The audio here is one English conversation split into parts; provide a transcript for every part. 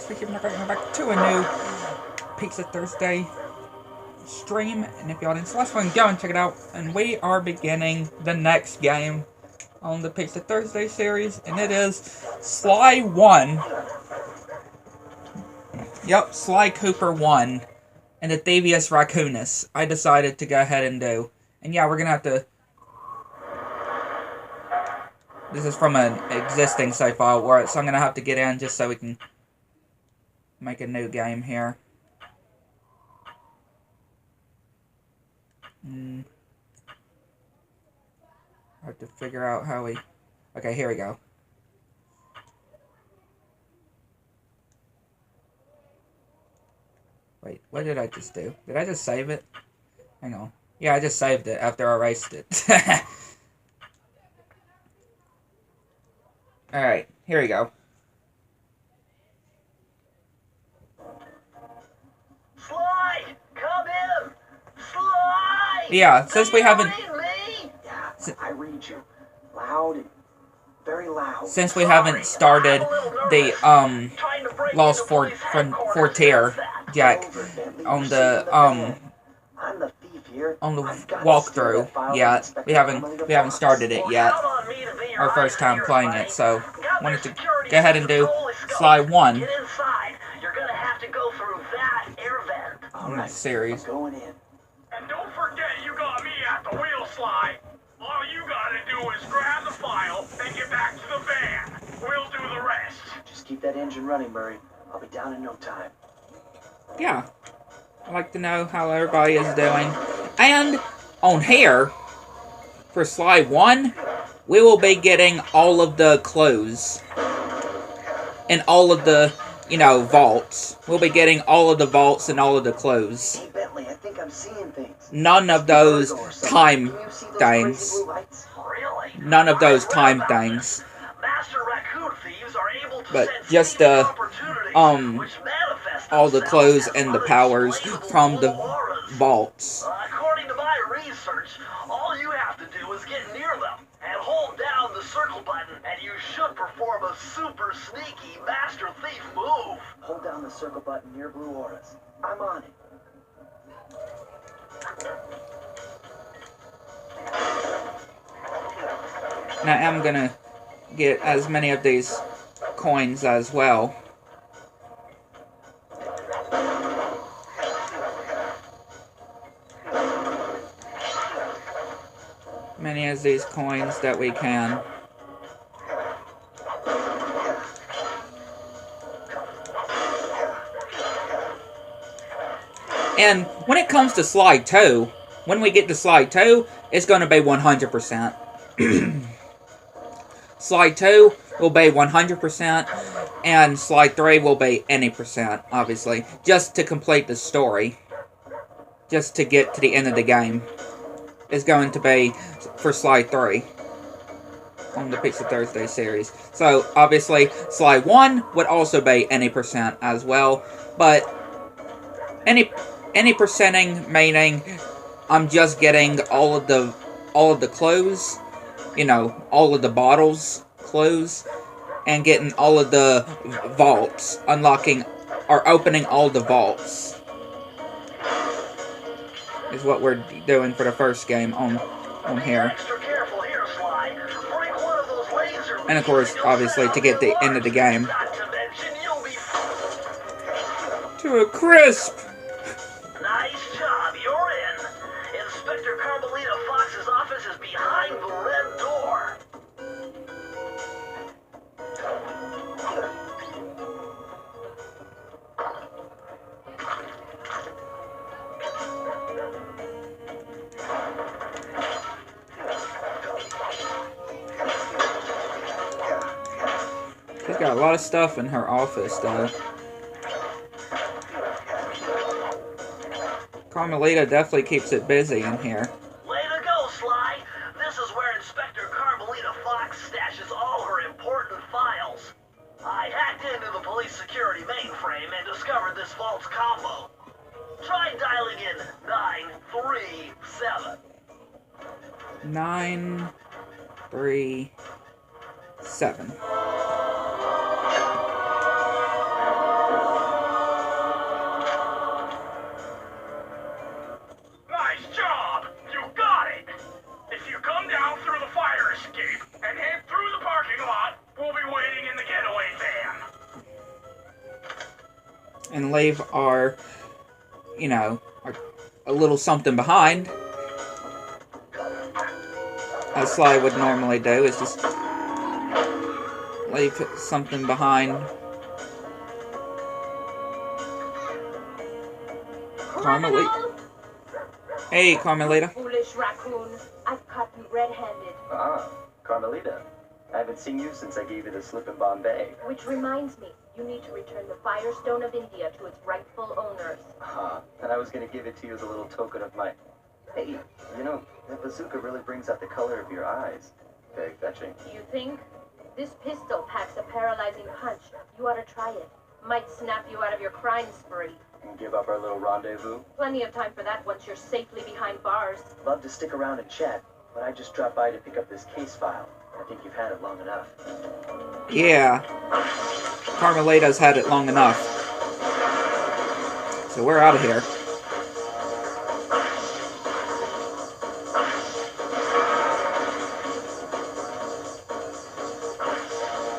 Speaking of going back to a new Pizza Thursday stream, and if y'all didn't see the last one, go and check it out. And we are beginning the next game on the Pizza Thursday series, and it is Sly 1. Yep, Sly Cooper 1. And the Devious Raccoonus. I decided to go ahead and do. And yeah, we're gonna have to... This is from an existing save file, so I'm gonna have to get in just so we can make a new game here. I have to figure out how we... Okay, here we go. Wait, what did I just do? Did I just save it? Hang on. Yeah, I just saved it after I erased it. Alright, here we go. Sly! Come in! Sly! Yeah, since we haven't... Yeah, I read you. Loud and very loud. Since we haven't started the, Lost Frontier, Jack, on the, walkthrough yet. We haven't started it yet. Our first time playing it, so wanted to go ahead and do Sly 1 Get inside. You're gonna have to go through that air vent. in this series. Going in. And don't forget you got me at the wheel, Sly. All you gotta do is grab the file and get back to the van. We'll do the rest. Just keep that engine running, Murray. I'll be down in no time. Yeah, I'd like to know how everybody is doing. And on here, for Sly 1, we will be getting all of the clothes. And all of the, vaults. We'll be getting all of the vaults and all of the clothes. Hey, Bentley, I think I'm seeing things. None of those time things. Really? None of those time things. Master raccoon thieves are able to But sense just secret opportunities, which manifest all the themselves clothes as and the powers unexplainable from the auras. vaults. According to my research, all you have to do is get near them and hold down the circle button, and you should perform a super sneaky master thief move. Hold down the circle button near blue auras. I'm on it. Now I'm gonna get as many of these coins as well. Many of these coins that we can. And when it comes to Slide 2, when we get to Slide 2, it's going to be 100%. Slide 2 will be 100%, and Slide 3 will be any percent, obviously. Just to complete the story. Just to get to the end of the game. Is going to be for Slide 3 on the Pizza Thursday series. So, obviously, Slide 1 would also be any percent as well, but any percenting meaning I'm just getting all of the clothes, all of the bottles clothes, and getting all of the vaults, unlocking or opening all the vaults. Is what we're doing for the first game on here. And of course, obviously, to get the end of the game to a crisp. Nice job, you're in. Inspector Carmelita Fox's office is behind the red door. She's got a lot of stuff in her office, though. Carmelita definitely keeps it busy in here. Way to go, Sly. This is where Inspector Carmelita Fox stashes all her important files. I hacked into the police security mainframe and discovered this vault's combo. Try dialing in 937. 937. and leave our, you know, a little something behind. As Sly would normally do, is just leave something behind. Carmelita. Hey, Carmelita. Foolish raccoon. I've caught you red-handed. Ah, Carmelita. I haven't seen you since I gave you the slip in Bombay. Which reminds me, you need to return the Firestone of India to its rightful owners. And I was going to give it to you as a little token of my... Hey, you know, that bazooka really brings out the color of your eyes. Very fetching. You think? This pistol packs a paralyzing punch. You ought to try it. Might snap you out of your crime spree. And give up our little rendezvous? Plenty of time for that once you're safely behind bars. Love to stick around and chat, but I just dropped by to pick up this case file. I think you've had it long enough. Yeah. Carmelita's had it long enough. So we're out of here.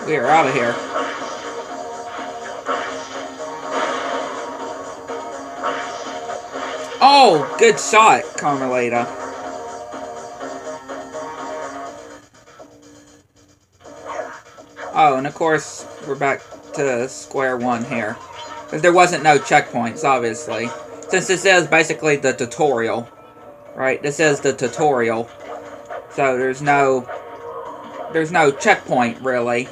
We are out of here. Oh, good shot, Carmelita. Oh, and of course, we're back to square one here. Because there wasn't no checkpoints, obviously. Since this is basically the tutorial. Right? This is the tutorial. So there's no checkpoint, really.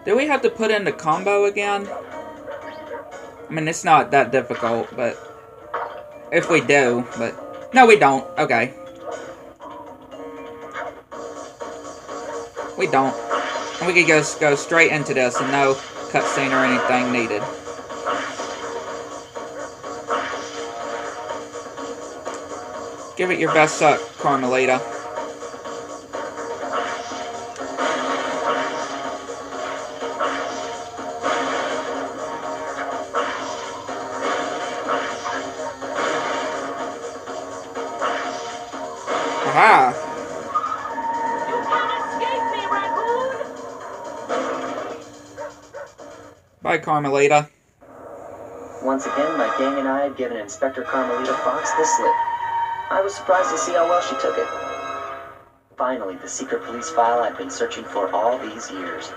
Do we have to put in the combo again? I mean, it's not that difficult, but... If we do, but... No, we don't. Okay. We don't. And we could just go straight into this and no cutscene or anything needed. Give it your best shot, Carmelita. Aha! Bye, Carmelita. Once again, my gang and I had given Inspector Carmelita Fox the slip. I was surprised to see how well she took it. Finally, the secret police file I'd been searching for all these years.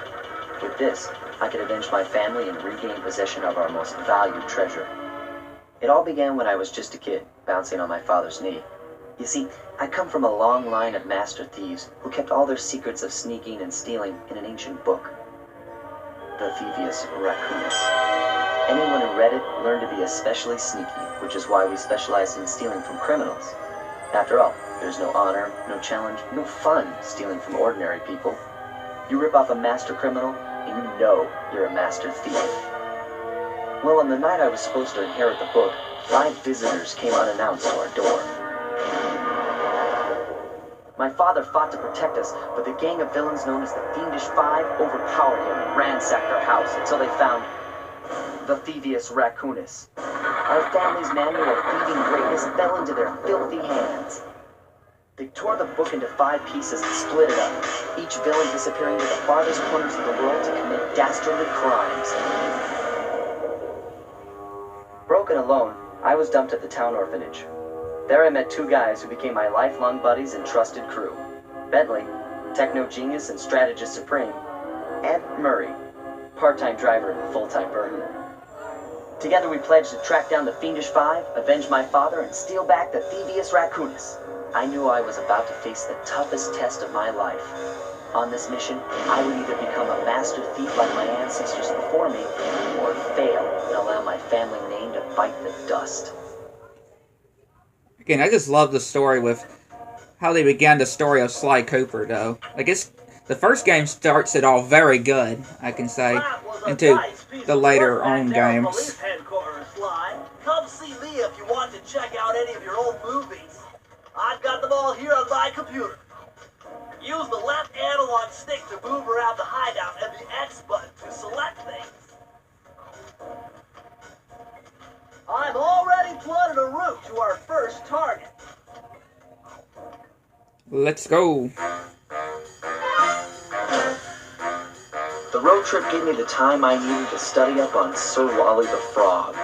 With this, I could avenge my family and regain possession of our most valued treasure. It all began when I was just a kid, bouncing on my father's knee. You see, I come from a long line of master thieves who kept all their secrets of sneaking and stealing in an ancient book. The Thievius Raccoonus. Anyone who read it learned to be especially sneaky, which is why we specialize in stealing from criminals. After all, there's no honor, no challenge, no fun stealing from ordinary people. You rip off a master criminal, and you know you're a master thief. Well, on the night I was supposed to inherit the book, 5 visitors came unannounced to our door. My father fought to protect us, but the gang of villains known as the Fiendish Five overpowered him and ransacked our house until they found the Thievius Raccoonus. Our family's manual of thieving greatness fell into their filthy hands. They tore the book into 5 pieces and split it up, each villain disappearing to the farthest corners of the world to commit dastardly crimes. Broken alone, I was dumped at the town orphanage. There I met 2 guys who became my lifelong buddies and trusted crew. Bentley, techno genius and strategist supreme, and Murray, part-time driver and full-time burden. Together we pledged to track down the Fiendish Five, avenge my father, and steal back the Thievius Raccoonus. I knew I was about to face the toughest test of my life. On this mission, I would either become a master thief like my ancestors before me, or fail and allow my family name to bite the dust. Again, I just love the story with how they began the story of Sly Cooper, though. Like, the first game starts it all very good, I can say, into the later on games. Come see me if you want to check out any of your old movies. I've got them all here on my computer. Use the left analog stick to move around the hideout and the X button to select things. I've already plotted a route to our first target. Let's go. The road trip gave me the time I needed to study up on Sir Wally the Frog.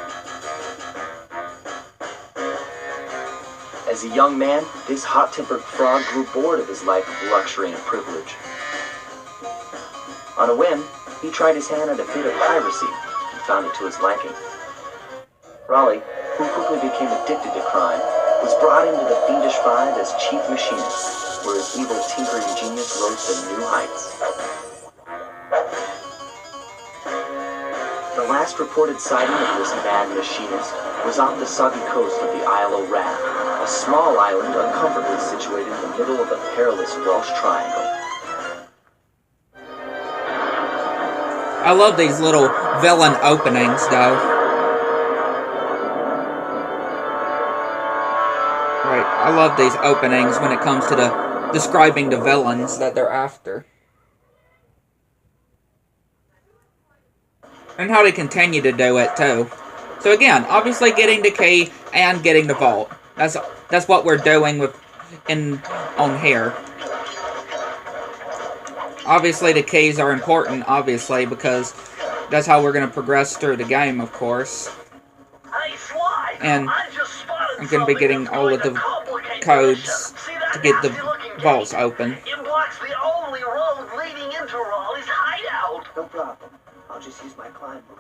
As a young man, this hot-tempered frog grew bored of his life of luxury and privilege. On a whim, he tried his hand at a bit of piracy and found it to his liking. Raleigh, who quickly became addicted to crime, was brought into the Fiendish Five as chief machinist, where his evil tinkering genius rose to new heights. The last reported sighting of this mad machinist was off the soggy coast of the Isle of Rat, a small island uncomfortably situated in the middle of the perilous Welsh Triangle. I love these little villain openings, though. Right, I love these openings when it comes to the describing the villains that they're after. And how they continue to do it, too. So again, obviously getting the key and getting the vault. That's what we're doing on here. Obviously the keys are important, obviously, because that's how we're going to progress through the game, of course. Hey, Sly, And I just spotted I'm going to be getting all of the codes to get the vaults open. It blocks the only road leading into Raleigh's hideout. No problem. I'll just use my climb route.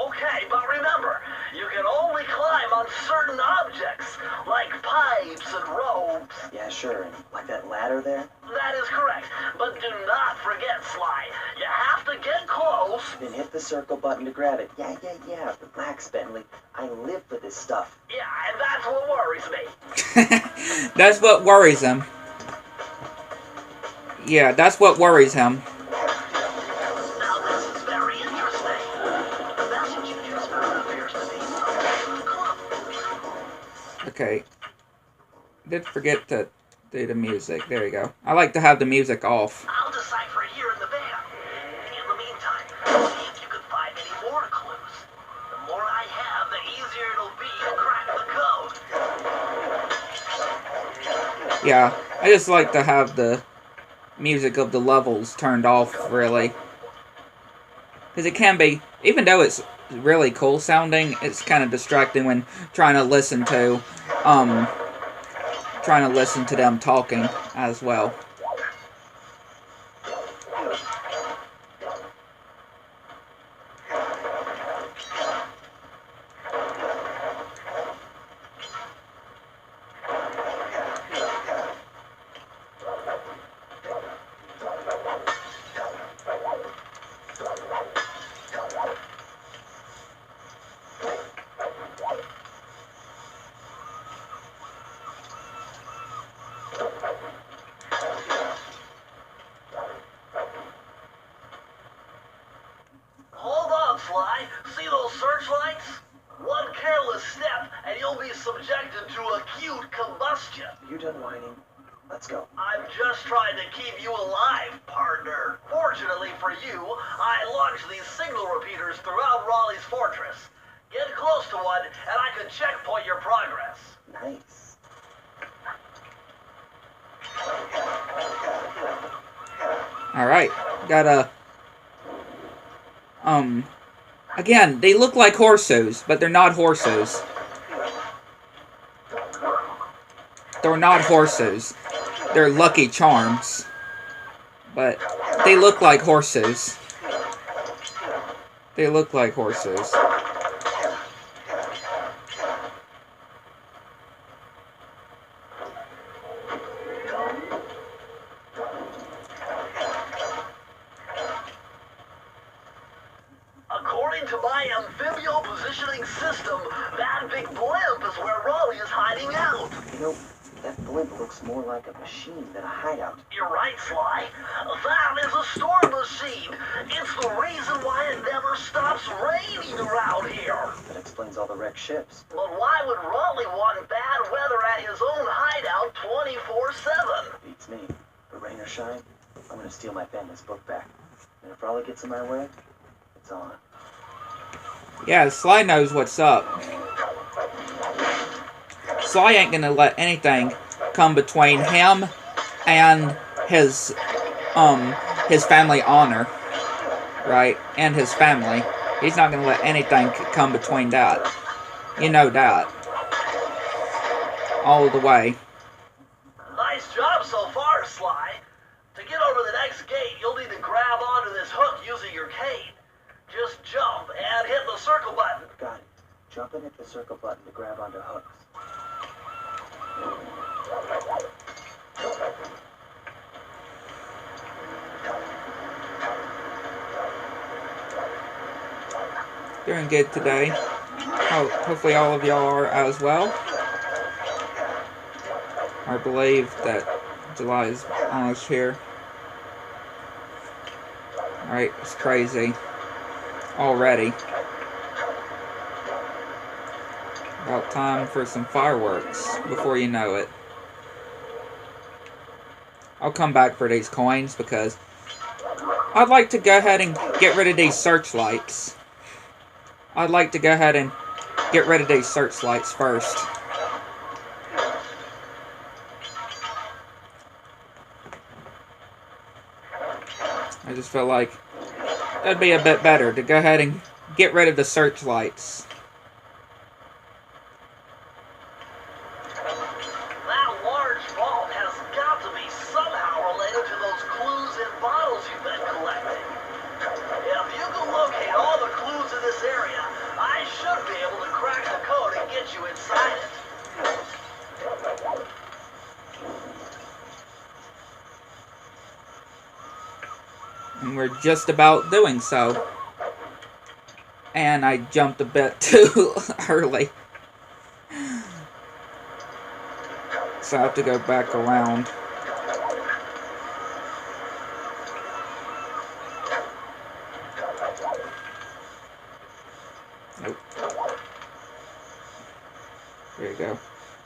Okay, but remember, you can only climb on certain objects, like pipes and ropes. Yeah, sure. And like that ladder there? That is correct, but do not forget, Sly. You have to get close. Then hit the circle button to grab it. Yeah. Relax, Bentley. I live for this stuff. Yeah, and that's what worries me. That's what worries him. Yeah, that's what worries him. Now this is very interesting. The message you just heard appears to be Okay. Did forget to do the music. There you go. I like to have the music off. I'll decipher it here in the van. In the meantime, see if you can find any more clues. The more I have, the easier it'll be to crack the code. Yeah, I just like to have the music of the levels turned off, really. Because it can be, even though it's really cool sounding, it's kind of distracting when trying to listen to them talking as well. Hold on, Sly. See those searchlights? One careless step, and you'll be subjected to acute combustion. You done whining? Let's go. I'm just trying to keep you alive, partner. Fortunately for you, I launched these signal repeaters throughout Raleigh's fortress. Get close to one, and I can checkpoint your progress. Nice. Alright, got again, they look like horses, but they're not horses. They're not horses. They're Lucky Charms. But they look like horses. They look like horses. According to my amphibio positioning system, that big blimp is where Raleigh is hiding out. You know, that blimp looks more like a machine than a hideout. You're right, Sly. That is a storm machine. It's the reason why it never stops raining around here. That explains all the wrecked ships. But why would Raleigh want bad weather at his own hideout 24/7? Beats me. But rain or shine, I'm gonna steal my family's book back. And if Raleigh gets in my way, it's on. Yeah, Sly knows what's up. Sly ain't gonna let anything come between him and his family honor, right? And his family. He's not gonna let anything come between that. You know that. All the way. Nice job so far, Sly. To get over the next gate, you'll need to grab onto this hook using your cane. Just jump and hit the circle button. Got it. Jump and hit the circle button to grab onto hooks. Doing good today. Hopefully all of y'all are as well. I believe that July is almost here. Alright, it's crazy. Already. About time for some fireworks before you know it. I'll come back for these coins because I'd like to go ahead and get rid of these searchlights. I'd like to go ahead and get rid of these searchlights first. I just feel like that'd be a bit better to go ahead and get rid of the searchlights. That large vault has got to be somehow related to those clues and bottles you've been collecting. If you can locate all the clues in this area, I should be able to crack the code and get you inside it. And we're just about doing so. And I jumped a bit too early. So I have to go back around. Nope. There you go.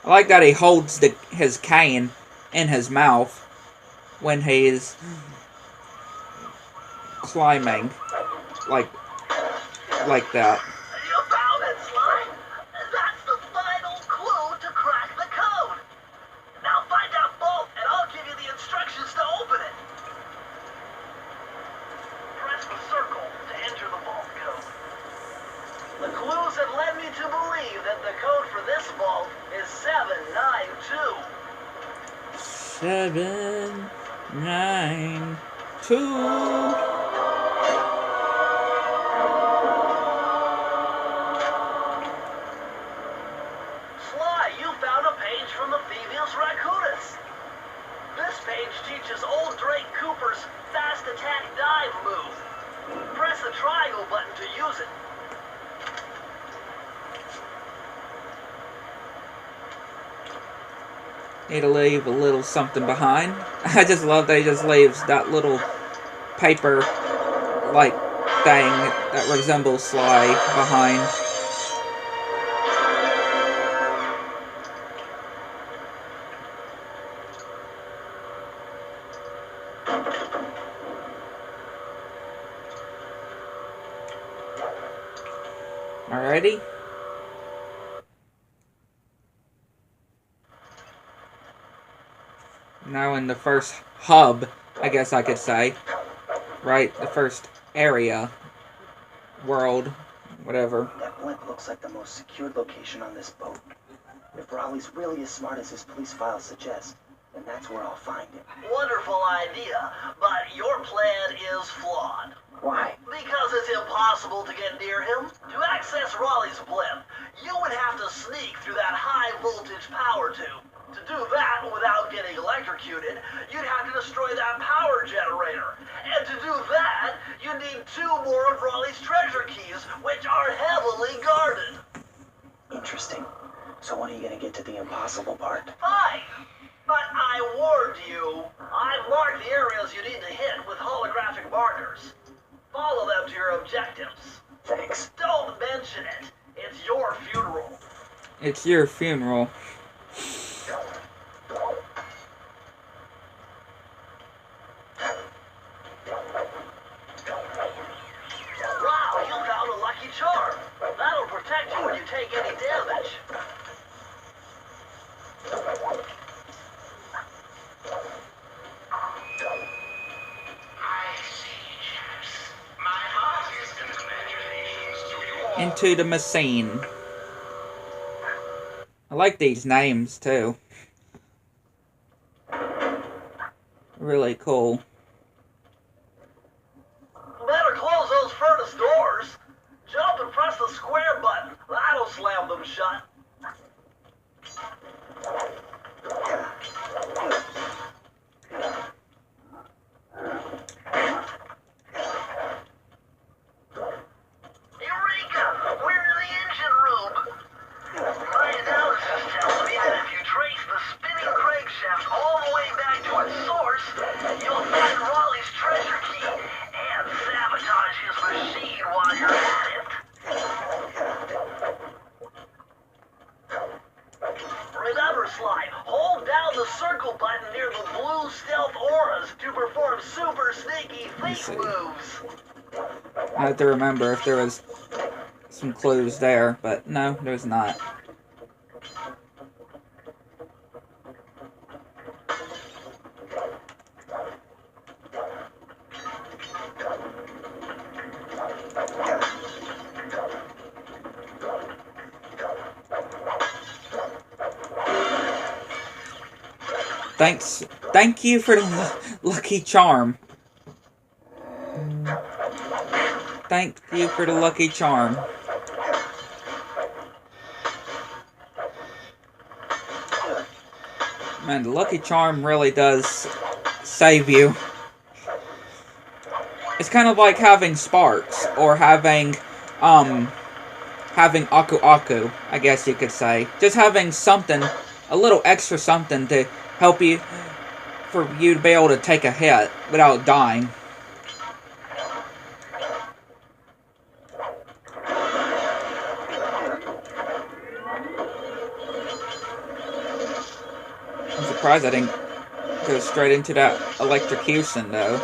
I like that he holds his cane in his mouth when he's climbing like that. You found it, Sly. That's the final clue to crack the code. Now find that vault, and I'll give you the instructions to open it. Press the circle to enter the vault code. The clues have led me to believe that the code for this vault is 792. 792. Sly, you found a page from the Phoebius Raccoonus. This page teaches old Drake Cooper's fast attack dive move. Press the triangle button to use it. Need to leave a little something behind. I just love that he just leaves that little paper like thing that resembles Sly behind. Alrighty. Now in the first hub, I guess I could say. Right? The first area. World. Whatever. That blimp looks like the most secured location on this boat. If Raleigh's really as smart as his police files suggest, then that's where I'll find him. Wonderful idea, but your plan is flawed. Why? Because it's impossible to get near him. To access Raleigh's blimp, you would have to sneak through that high-voltage power tube. To do that without getting electrocuted, you'd have to destroy that power generator. And to do that, you need 2 more of Raleigh's treasure keys, which are heavily guarded. Interesting. So when are you gonna get to the impossible part? Fine. But I warned you. I've marked the areas you need to hit with holographic markers. Follow them to your objectives. Thanks. Don't mention it. It's your funeral. It's your funeral. Wow, you found a lucky charm. That'll protect you when you take any damage. into the machine. I like these names too. Really cool. Better close those furnace doors. Jump and press the square button. That'll slam them shut. Eureka! We're in the engine room. My analysis tells me that if you trace the spinning crankshaft all the way back to its source, you'll find Raleigh's treasure key and sabotage his machine while you're at it. Remember, Sly, hold down the circle button near the blue stealth auras to perform super sneaky thief moves. I have to remember if there was some clues there, but no, there's not. Thank you for the lucky charm. Thank you for the lucky charm. Man, the lucky charm really does save you. It's kind of like having sparks, or having Aku Aku, I guess you could say. Just having something, a little extra something to help you, for you to be able to take a hit without dying. I'm surprised I didn't go straight into that electrocution, though.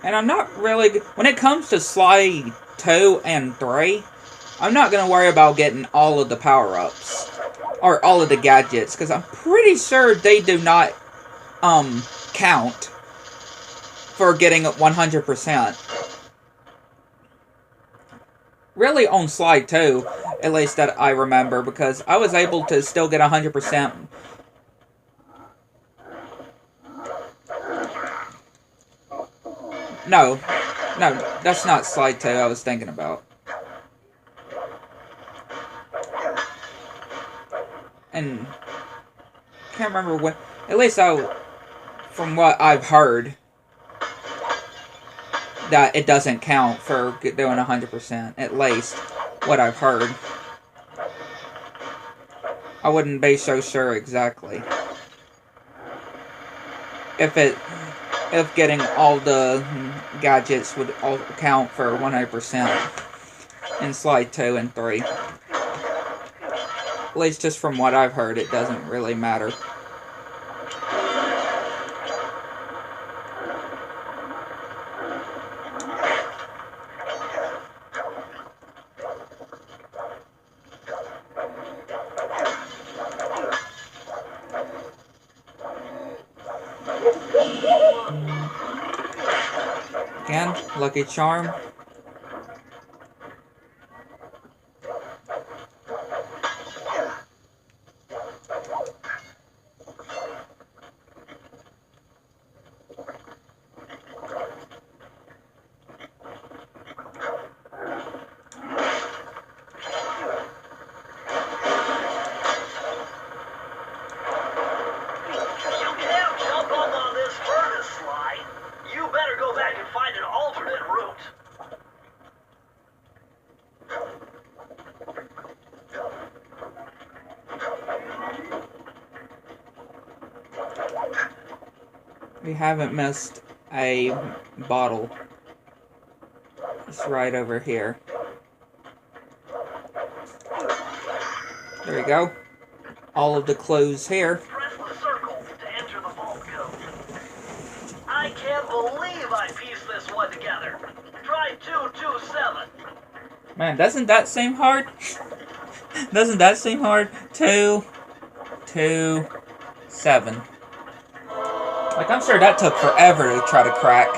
And I'm not really... When it comes to Sly 2 and 3, I'm not going to worry about getting all of the power-ups. Or all of the gadgets, because I'm pretty sure they do not count for getting 100%. Really on Sly 2, at least that I remember, because I was able to still get 100%. No, that's not Sly 2 I was thinking about. And I can't remember what, at least from what I've heard, that it doesn't count for doing 100%, at least what I've heard. I wouldn't be so sure exactly if getting all the gadgets would all count for 100% in Sly 2 and 3. At least just from what I've heard, it doesn't really matter. Again, lucky charm. We haven't missed a bottle. It's right over here. There you go. All of the clues here. Press the circle to enter the vault code. I can't believe I pieced this one together. Try 227. Man, doesn't that seem hard? Doesn't that seem hard? 2, 2, 7. Like, I'm sure that took forever to try to crack.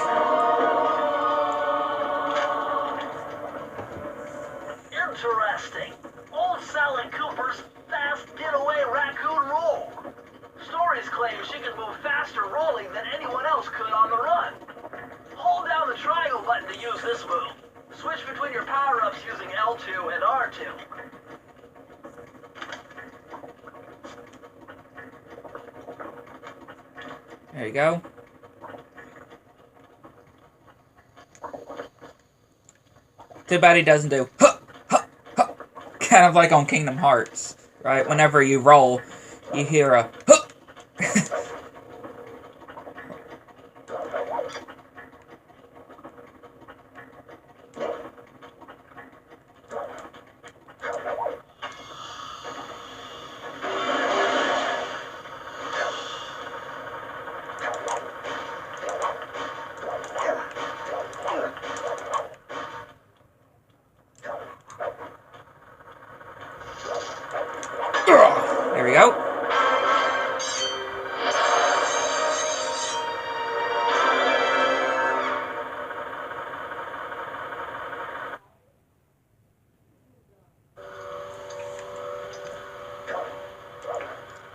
Interesting. Old Sally Cooper's fast getaway raccoon roll. Stories claim she can move faster rolling than anyone else could on the run. Hold down the triangle button to use this move. Switch between your power-ups using L2 and R2. There you go. Too bad he doesn't do huh, huh, huh, kind of like on Kingdom Hearts, right? Whenever you roll, you hear a huh. There we go.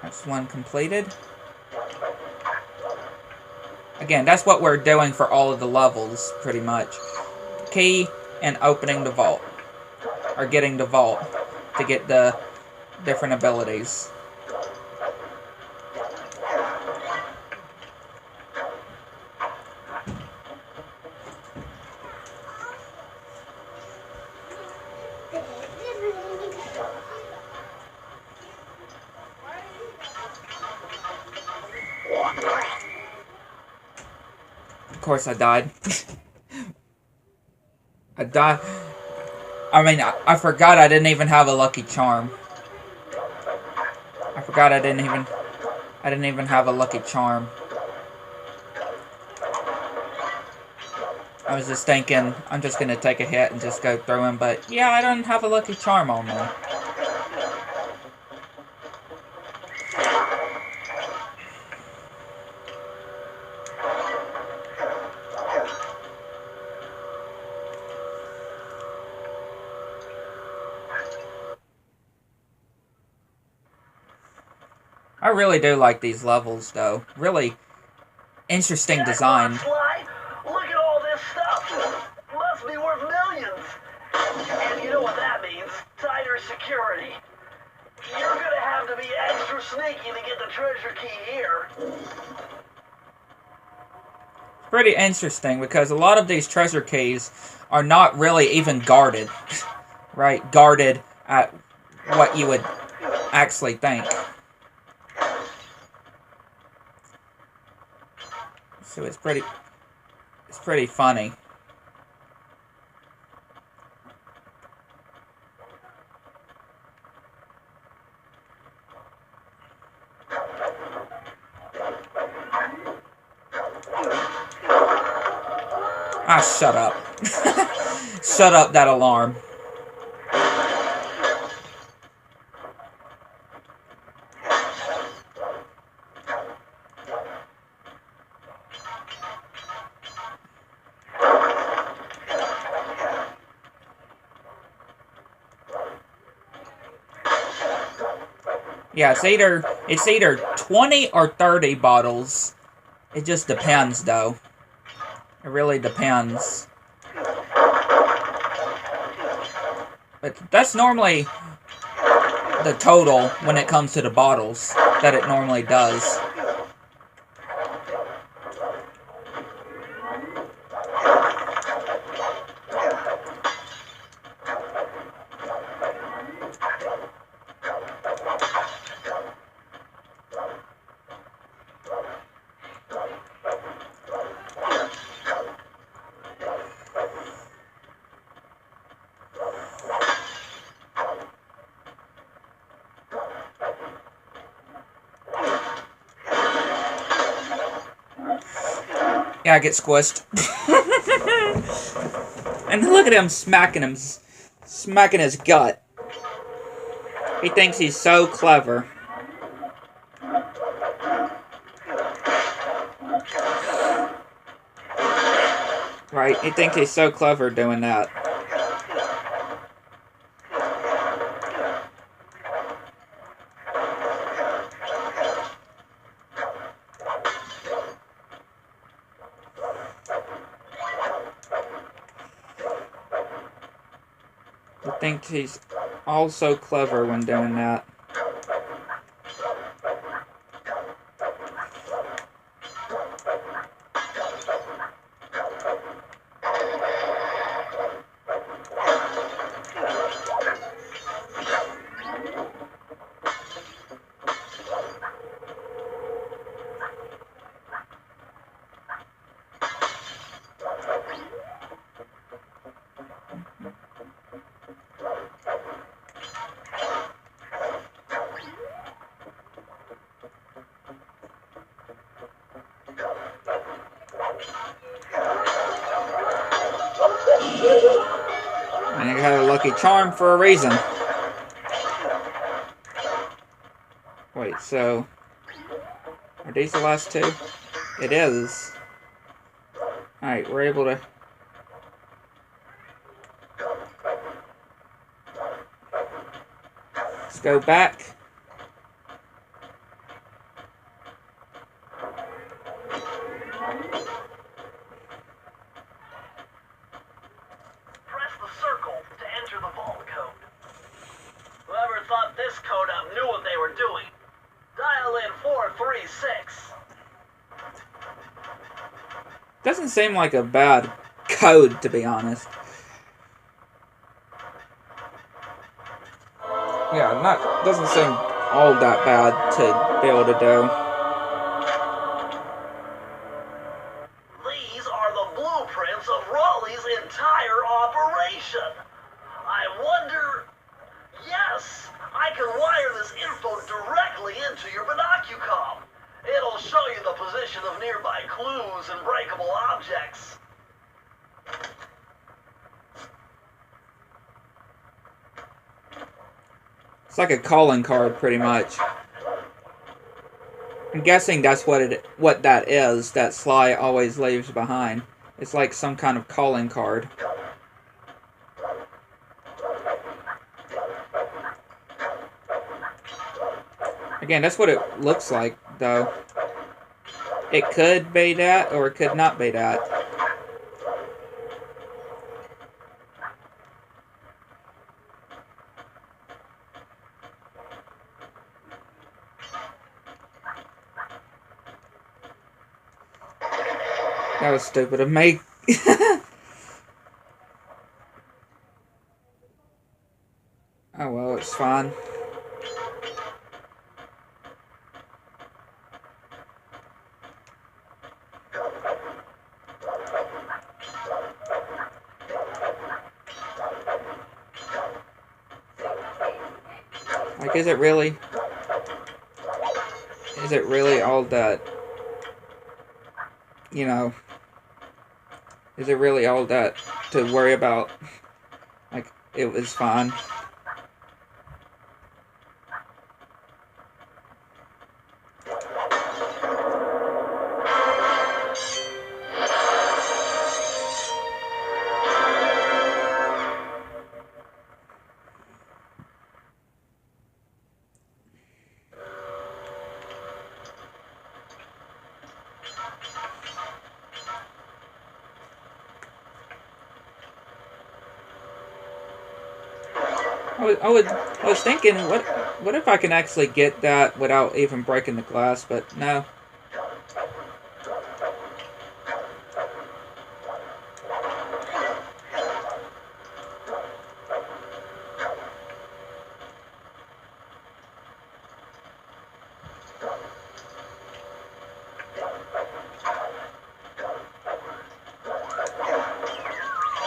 That's one completed. Again, that's what we're doing for all of the levels, pretty much. Key and opening the vault. Or getting the vault to get the different abilities. Of course I died. I died. I mean, I forgot I didn't even have a lucky charm. I forgot I didn't even have a lucky charm. I was just thinking, I'm just gonna take a hit and just go through him, but yeah, I don't have a lucky charm on me. I really do like these levels, though. Really interesting design. Sly, look at all this stuff. Must be worth millions. And you know what that means? Tighter security. You're gonna have to be extra sneaky to get the treasure key here. Pretty interesting, because a lot of these treasure keys are not really even guarded. Right? Guarded at what you would actually think. So it's pretty funny. Ah, shut up. Shut up that alarm. Yeah, it's either 20 or 30 bottles. It just depends, though. It really depends. But that's normally the total when it comes to the bottles that it normally does. Yeah, I get squished. And look at him smacking him. smacking his gut. He thinks he's so clever. Right? He thinks he's so clever doing that. He thinks he's all so clever when doing that. And he got a lucky charm for a reason. Wait, so... are these the last two? It is. Alright, we're able to... let's go back. Press the circle to enter the vault code. Whoever thought this code up knew what they were doing. Dial in 436. Doesn't seem like a bad code, to be honest. Yeah, doesn't seem all that bad to be able to do. These are the blueprints of Raleigh's entire operation. I wonder... yes, I can wire this info directly into your binocucom. It'll show you the position of nearby clues and breakable objects. It's like a calling card, pretty much. I'm guessing that's what that is, that Sly always leaves behind. It's like some kind of calling card. Again, that's what it looks like, though. It could be that, or it could not be that. That was stupid of me. Oh well, it's fine. Like, is it really all that, you know, is it really all that to worry about? Like, it was fine. I was thinking, what if I can actually get that without even breaking the glass, but no.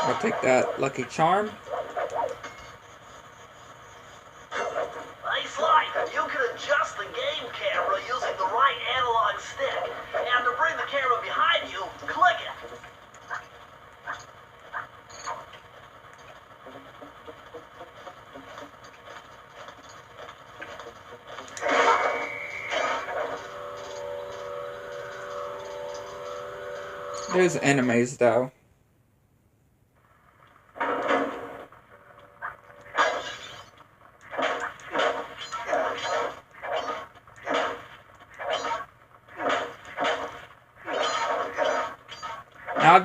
I'll take that lucky charm. Hey, Sly, you can adjust the game camera using the right analog stick. And to bring the camera behind you, click it. There's enemies, though.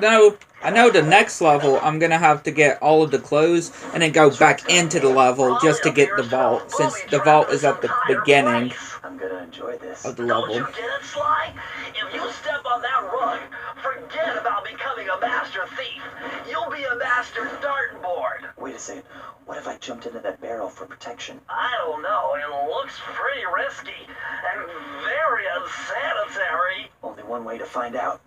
Now, I know the next level, I'm gonna have to get all of the clothes and then go back into the level just to get the vault, since the vault is at the beginning I'm gonna enjoy this. of the Don't level. you get it, Sly? If you step on that rug, forget about becoming a master thief. You'll be a master dartboard. Wait a second. What if I jumped into that barrel for protection? I don't know. It looks pretty risky and very unsanitary. Only one way to find out.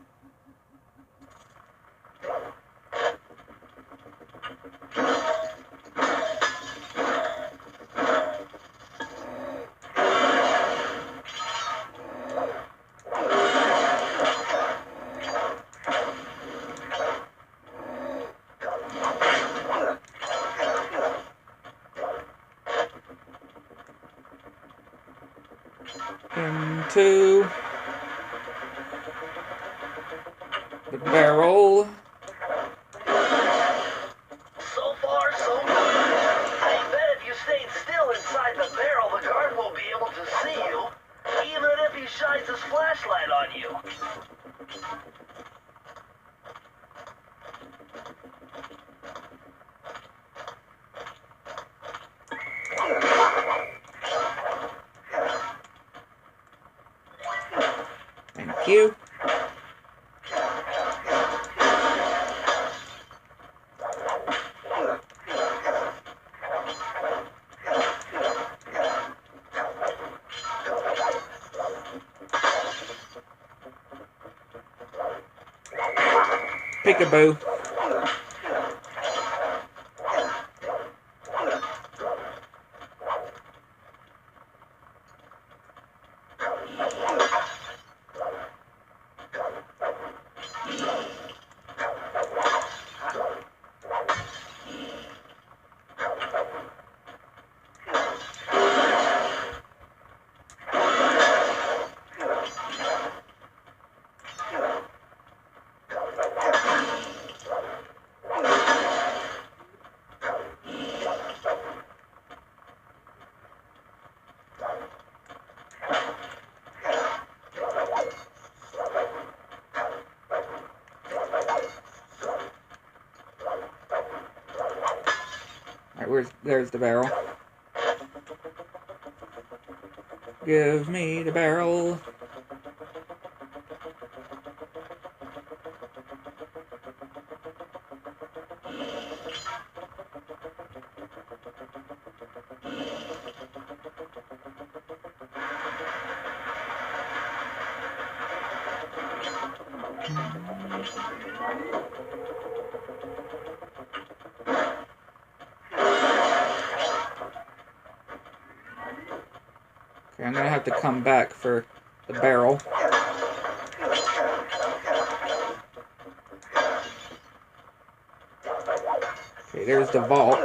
Into the barrel. So far, so good. I bet if you stayed still inside the barrel, the guard won't be able to see you, even if he shines his flashlight on you. Thank you. Peekaboo. Alright, there's the barrel. Give me the barrel. Okay, I'm gonna have to come back for the barrel. Okay, there's the vault.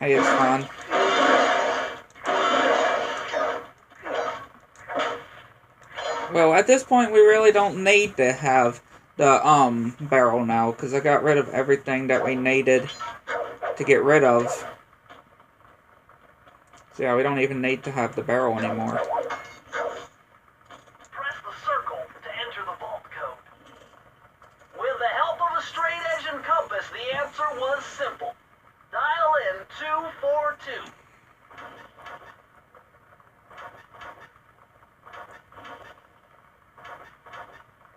Hey, it's fine. Well, at this point, we really don't need to have the barrel now, because I got rid of everything that we needed to get rid of. So yeah, we don't even need to have the barrel anymore. Press the circle to enter the vault code. With the help of a straight edge and compass, the answer was simple. Dial in 242.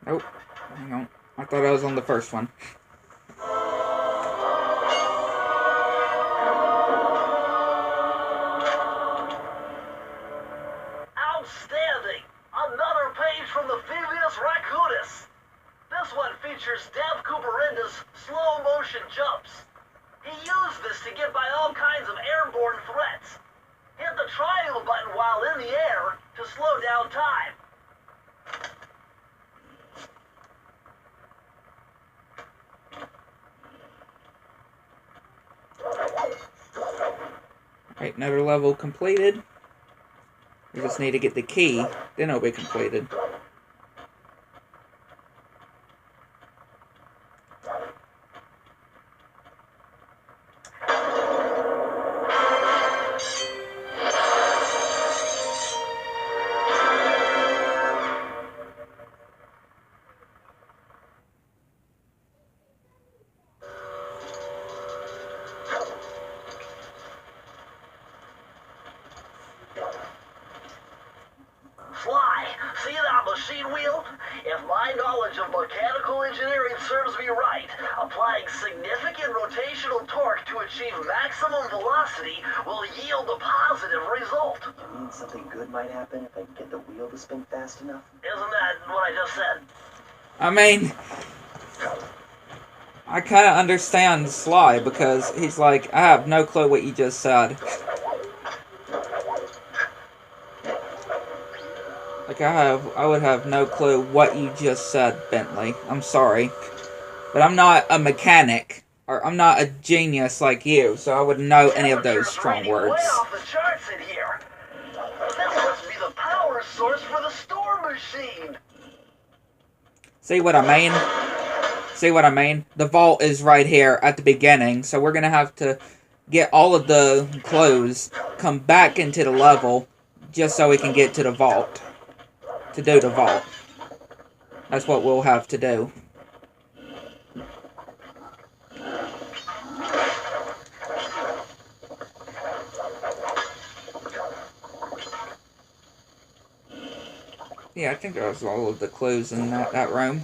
Oh, hang on. I thought I was on the first one. Outstanding! Another page from the Phoebius Raccoonus. This one features Dev Cooperenda's slow motion jumps. He used this to get by all kinds of airborne threats. Hit the triangle button while in the air to slow down time. Alright, another level completed. We just need to get the key, then it'll be completed. Sly, see that machine wheel? If my knowledge of mechanical engineering serves me right, applying significant rotational torque to achieve maximum velocity will yield a positive result. You mean something good might happen if I can get the wheel to spin fast enough? Isn't that what I just said? I mean, I kind of understand Sly because he's like, I have no clue what you just said. Like, I would have no clue what you just said, Bentley. I'm sorry. But I'm not a mechanic, or I'm not a genius like you, so I wouldn't know any of those strong words. Way off the charts in here. This must be the power source for the storm machine. See what I mean? See what I mean? The vault is right here at the beginning, so we're gonna have to get all of the clothes, come back into the level, just so we can get to the vault. To do the vault. That's what we'll have to do. Yeah, I think that was all of the clues in that room.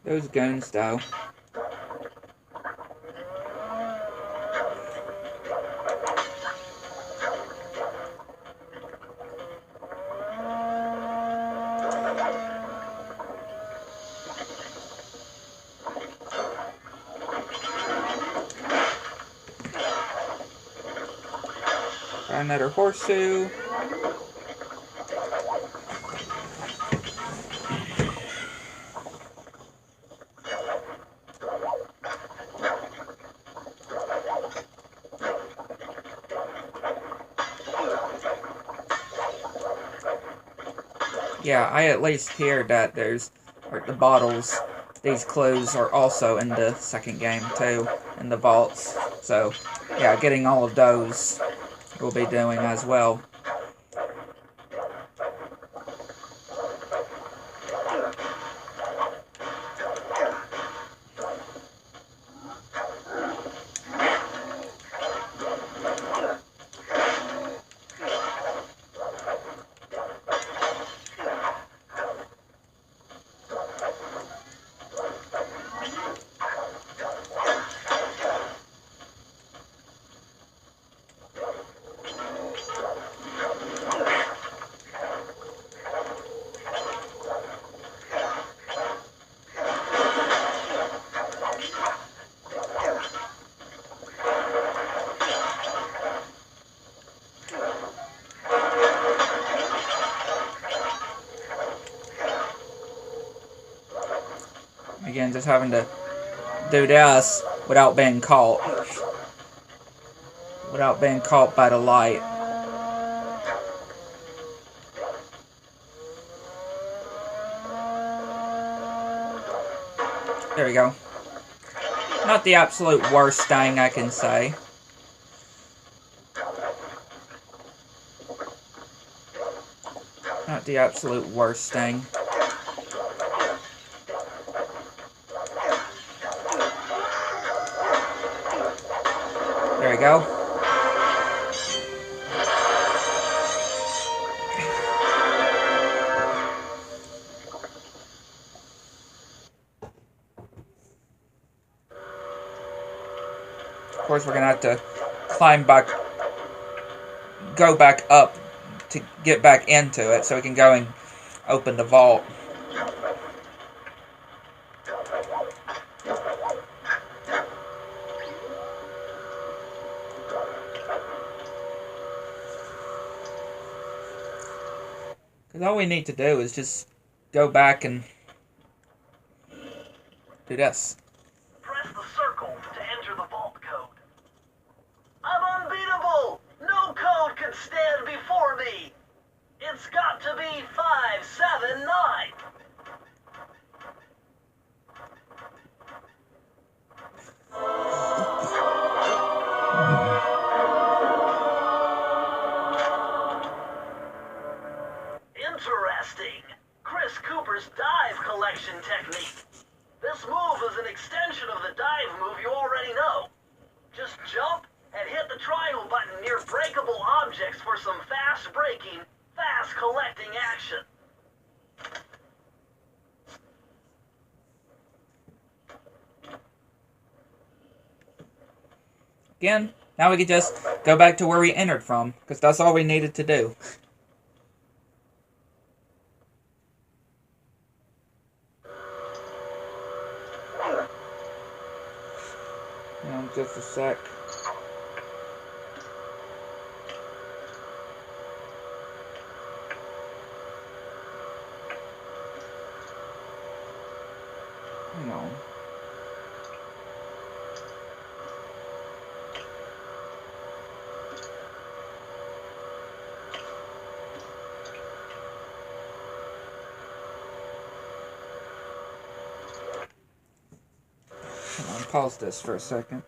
Those goons, though. Another horseshoe. Yeah, I at least hear that there's the bottles. These clues are also in the second game too, in the vaults. So, yeah, getting all of those we'll be doing as well. Again, just having to do this without being caught. Without being caught by the light. There we go. Not the absolute worst thing I can say. Not the absolute worst thing. There we go. Of course, we're gonna have to climb back, go back up to get back into it so we can go and open the vault. Because all we need to do is just go back and do this. Press the circle to enter the vault code. I'm unbeatable! No code can stand before me! It's got to be 579! Interesting. Chris Cooper's dive collection technique. This move is an extension of the dive move you already know. Just jump and hit the triangle button near breakable objects for some fast breaking, fast collecting action. Again, now we can just go back to where we entered from, because that's all we needed to do. Now, just a sec. Hang on. Pause this for a second.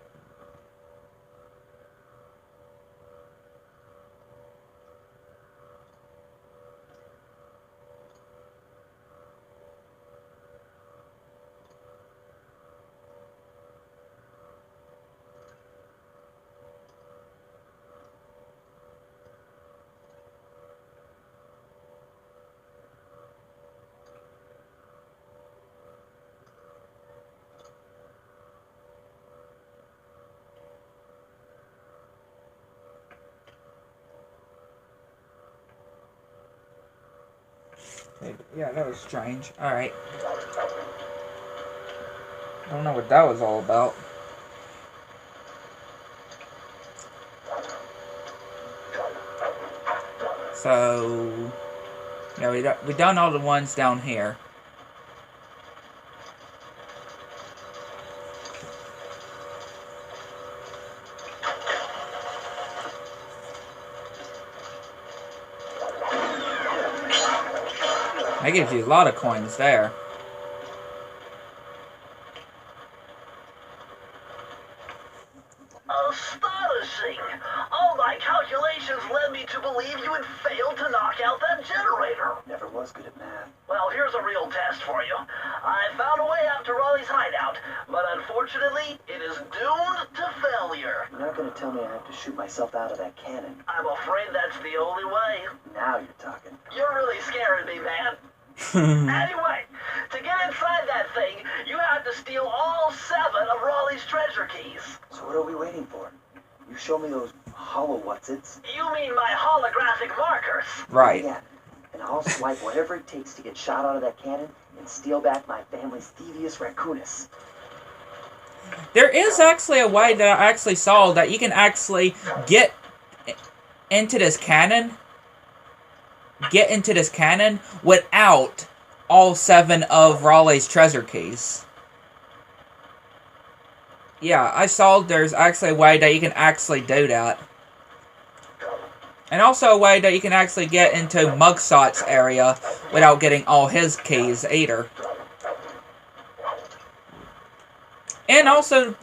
Yeah, that was strange. Alright. I don't know what that was all about. So, yeah, we done all the ones down here. That gives you a lot of coins there. Astonishing! All my calculations led me to believe you had failed to knock out that generator. Never was good at math. Well, here's a real test for you. I found a way out to Raleigh's hideout, but unfortunately, it is doomed to failure. You're not gonna tell me I have to shoot myself out of that cannon. I'm afraid that's the only way. Now you're talking. You're really scaring me, man. Anyway, to get inside that thing, you have to steal all 7 of Raleigh's treasure keys. So what are we waiting for? You show me those hollow whatsits. You mean my holographic markers? Right. Yeah. And I'll swipe whatever it takes to get shot out of that cannon and steal back my family's thievius raccoonus. There is actually a way that I actually saw that you can actually get into this cannon. Get into this cannon without all 7 of Raleigh's treasure keys. Yeah, I saw there's actually a way that you can actually do that. And also a way that you can actually get into Mugshot's area without getting all his keys either. And also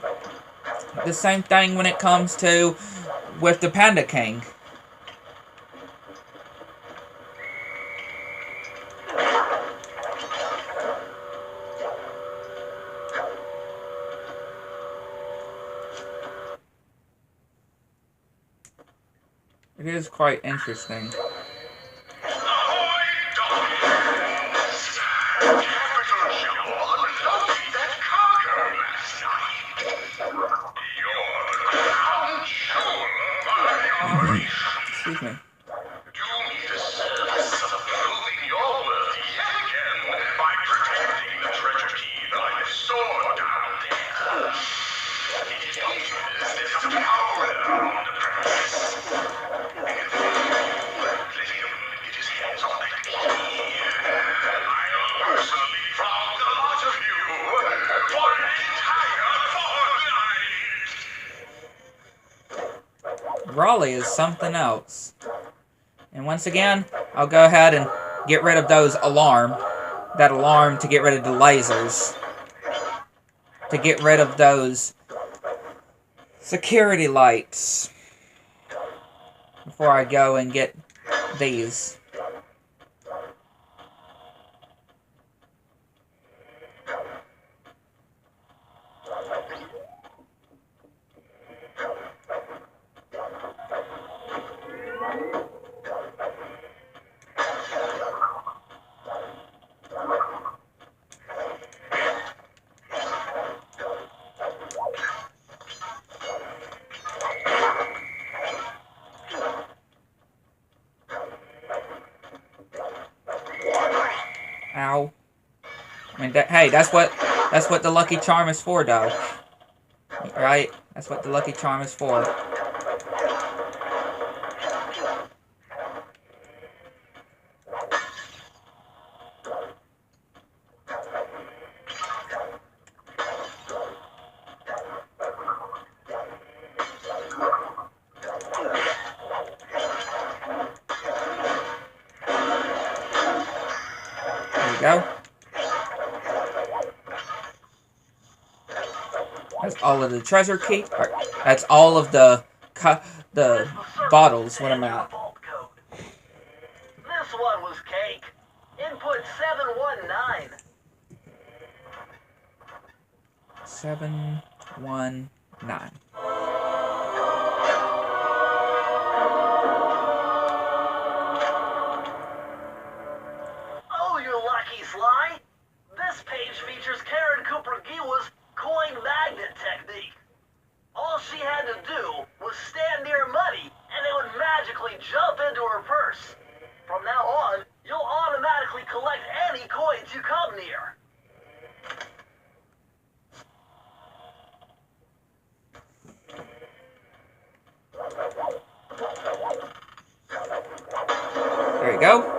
the same thing when it comes to with the Panda King. It is quite interesting. Excuse me. Raleigh is something else. And once again, I'll go ahead and get rid of those that alarm to get rid of the lasers. To get rid of those security lights. Before I go and get these. Ow. I mean, hey, that's what the Lucky Charm is for, though. Right? That's what the Lucky Charm is for. Go. That's all of the treasure key. That's all of the bottles when I'm out. This one was cake. Input 719. 719. Sly. This page features Karen Cooper Giwa's coin magnet technique. All she had to do was stand near money, and it would magically jump into her purse. From now on, you'll automatically collect any coins you come near. There you go.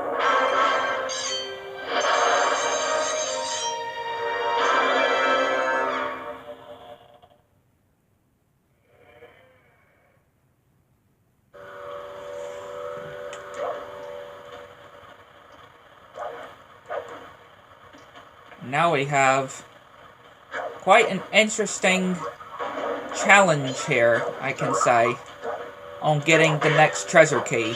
Now we have quite an interesting challenge here, I can say, on getting the next treasure key.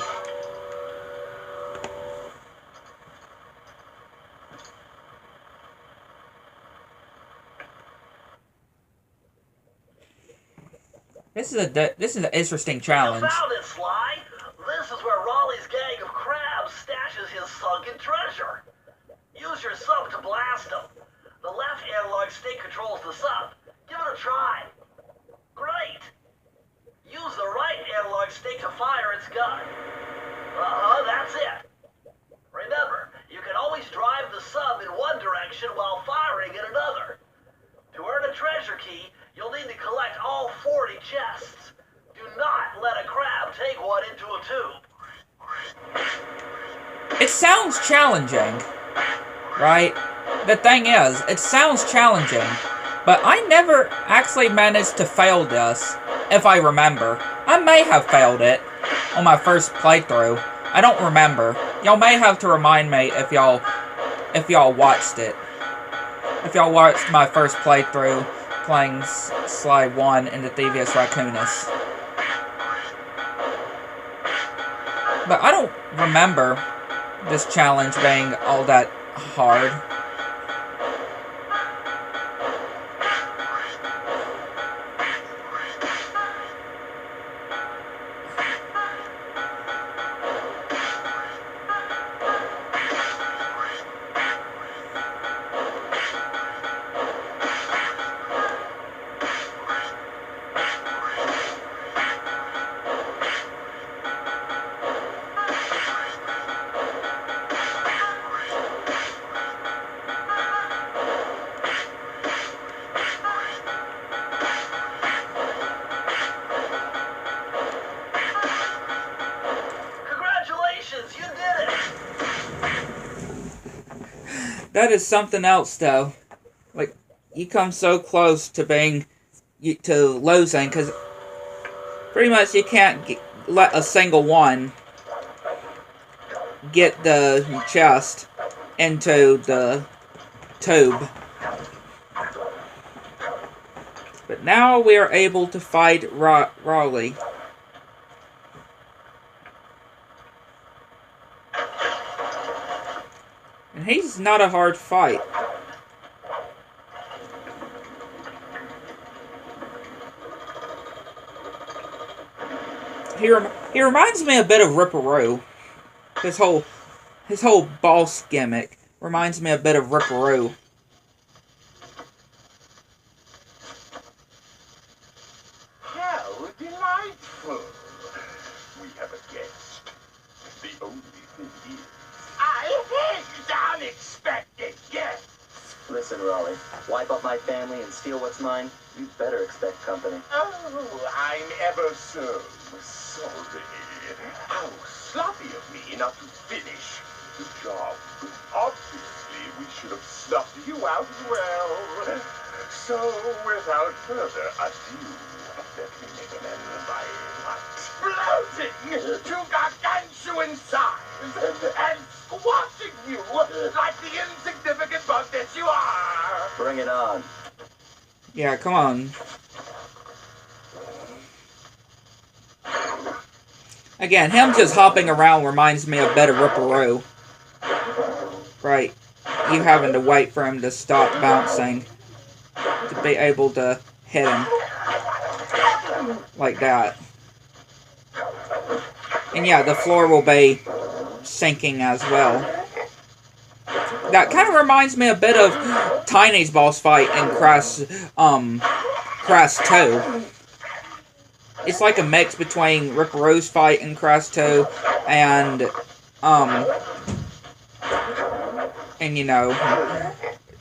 This is an interesting challenge. You found it, Sly. This is where Raleigh's gang of crabs stashes his sunken treasure. Use your sub to blast them. The left analog stick controls the sub. Give it a try. Great. Use the right analog stick to fire its gun. That's it. Remember, you can always drive the sub in one direction while firing in another. To earn a treasure key, you'll need to collect all 40 chests. Do not let a crab take one into a tube. It sounds challenging, right? The thing is, it sounds challenging, but I never actually managed to fail this, if I remember. I may have failed it on my first playthrough. I don't remember. Y'all may have to remind me if y'all watched it. If y'all watched my first playthrough playing Sly 1 in the Thievius Raccoonus. But I don't remember this challenge being all that hard. That is something else, though. Like, you come so close to to losing, because pretty much you can't let a single one get the chest into the tube. But now we are able to fight Raleigh. And he's not a hard fight. He reminds me a bit of Ripperoo. His whole boss gimmick reminds me a bit of Ripperoo. How delightful. We have a guest. The only thing is, I hate unexpected guests. Listen, Raleigh, wipe up my family and steal what's mine? You'd better expect company. Oh, I'm ever so sorry. How sloppy of me not to finish the job. Obviously, we should have snuffed you out well. So, without further ado, let me make an end by bloating to gargantuan size and squashing you like the insignificant bug that you are. Bring it on. Yeah, come on. Again, him just hopping around reminds me a bit of Ripperoo. Right. You having to wait for him to stop bouncing to be able to hit him. Like that. And yeah, the floor will be sinking as well. That kind of reminds me a bit of Tiny's boss fight in Crash 2. It's like a mix between Ripperoo's fight in Crash 2 and you know,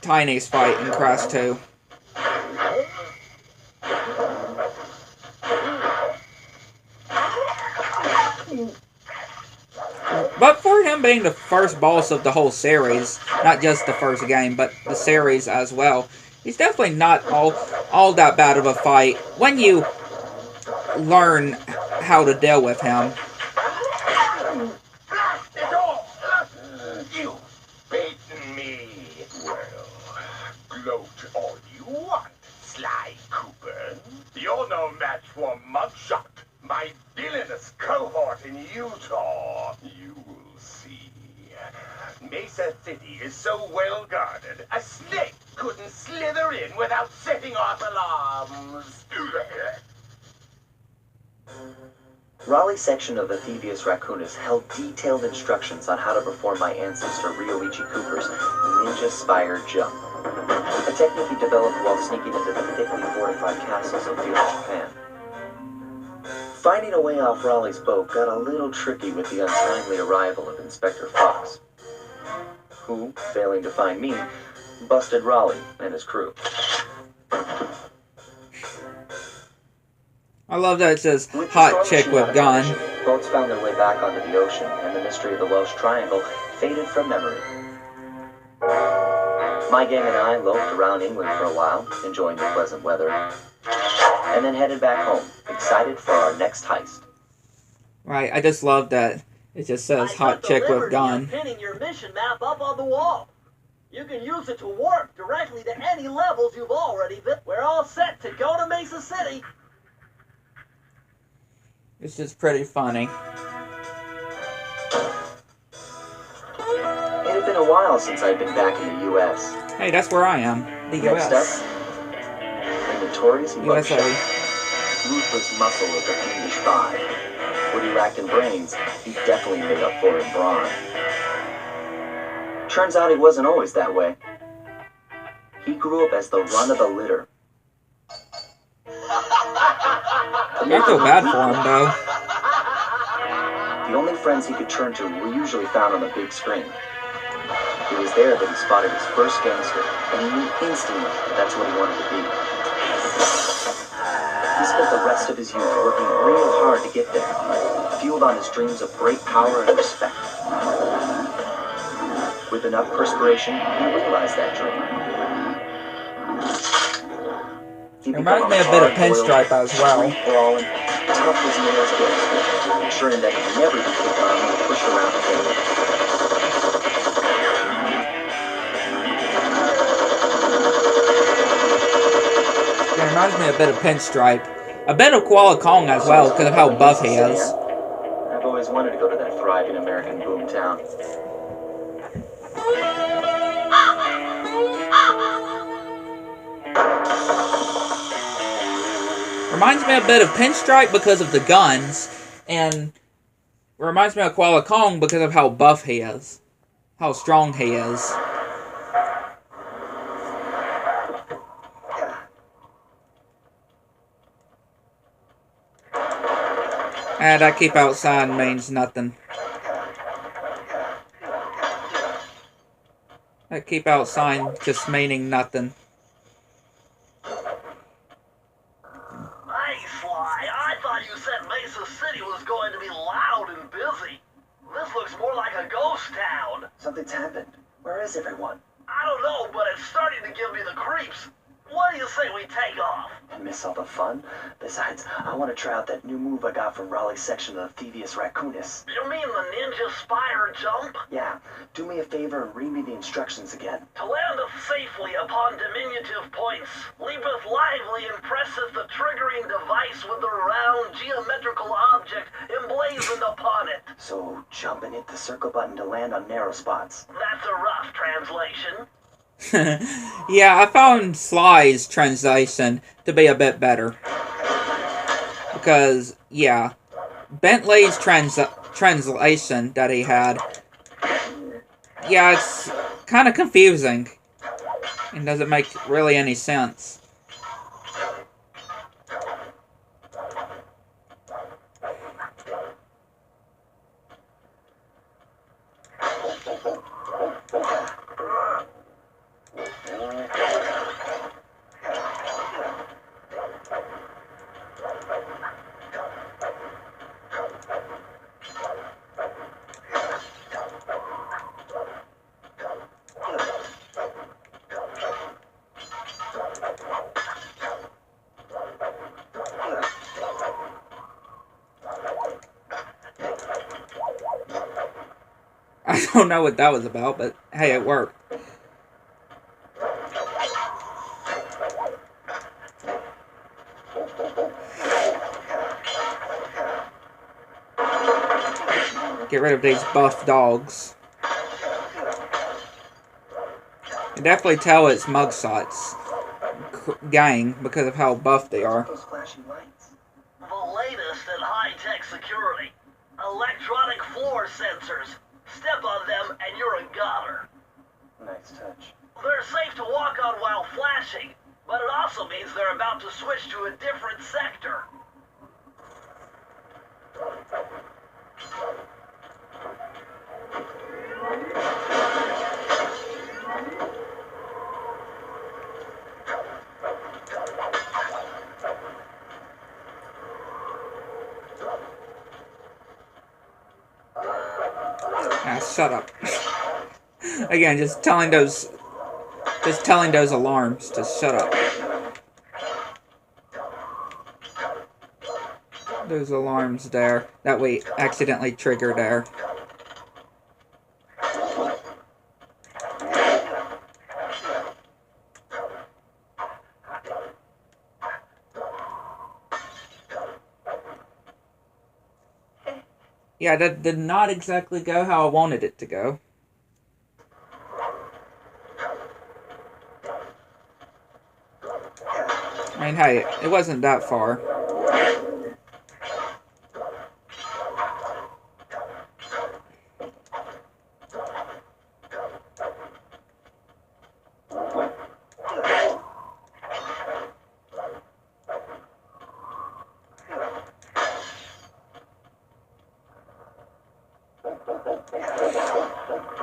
Tiny's fight in Crash 2. But for him being the first boss of the whole series, not just the first game, but the series as well, he's definitely not all that bad of a fight when you learn how to deal with him. Blast it all! You beaten me. Well, gloat all you want, Sly Cooper. You're no match for Mugshot, my villainous cohort in Utah. You will see. Mesa City is so well guarded, a snake couldn't slither in without setting off alarms. Raleigh's section of the Thievius Raccoonus held detailed instructions on how to perform my ancestor Ryoichi Cooper's ninja spire jump, a technique he developed while sneaking into the thickly fortified castles of feudal Japan. Finding a way off Raleigh's boat got a little tricky with the untimely arrival of Inspector Fox, who, failing to find me, busted Raleigh and his crew. I love that it says, hot chick with gun. Boats found their way back onto the ocean, and the mystery of the Welsh Triangle faded from memory. My gang and I loafed around England for a while, enjoying the pleasant weather, and then headed back home, excited for our next heist. Right, I just love that it just says, hot chick with gun. Pinning your mission map up on the wall. You can use it to warp directly to any levels you've already been. We're all set to go to Mesa City. It's just pretty funny. It had been a while since I'd been back in the U.S. Hey, that's where I am. The Next U.S. up, the notorious USA. Mugshot. Ruthless muscle of the fiendish five. What he lacked in brains, he definitely made up for in brawn. Turns out he wasn't always that way. He grew up as the run of the litter. I feel bad for him, though. The only friends he could turn to were usually found on the big screen. It was there that he spotted his first gangster, and he knew instantly that that's what he wanted to be. He spent the rest of his youth working real hard to get there, fueled on his dreams of great power and respect. with enough perspiration, you realize that dream. It reminds me a bit of Pinstripe as well. Free-flowing, tough as nails gets, ensuring that he never be kicked on or pushed around the table. It reminds me a bit of Pinstripe. A bit of Koala Kong as well, because of how buff he is. I've always wanted to go to that thriving American boomtown. Reminds me a bit of Pinstripe because of the guns, and reminds me of Koala Kong because of how buff he is. How strong he is. And that keep outside means nothing. That keep outside just meaning nothing. Hey, Sly, I thought you said Mesa City was going to be loud and busy. This looks more like a ghost town. Something's happened. Where is everyone? I don't know, but it's starting to give me the creeps. What do you say we take off? And miss all the fun? Besides, I want to try out that new move I got from Raleigh's section of the Thievius Raccoonus. You mean the ninja spire jump? Yeah, do me a favor and read me the instructions again. To landeth safely upon diminutive points, leapeth lively and presseth the triggering device with the round geometrical object emblazoned upon it. So, jump and hit the circle button to land on narrow spots. That's a rough translation. Yeah, I found Sly's translation to be a bit better. Because, yeah, Bentley's translation that he had, yeah, it's kind of confusing. It doesn't make really any sense. I don't know what that was about, but hey, it worked. Get rid of these buff dogs. You can definitely tell it's Mugshots gang because of how buff they are. Those flashing lights. The latest in high-tech security. Electronic floor sensors. Step on them and you're a goner. Nice touch. They're safe to walk on while flashing, but it also means they're about to switch to a different sector. Ah, shut up. Again, just telling those alarms to shut up. Those alarms there that we accidentally triggered there. Yeah, that did not exactly go how I wanted it to go. I mean, hey, it wasn't that far.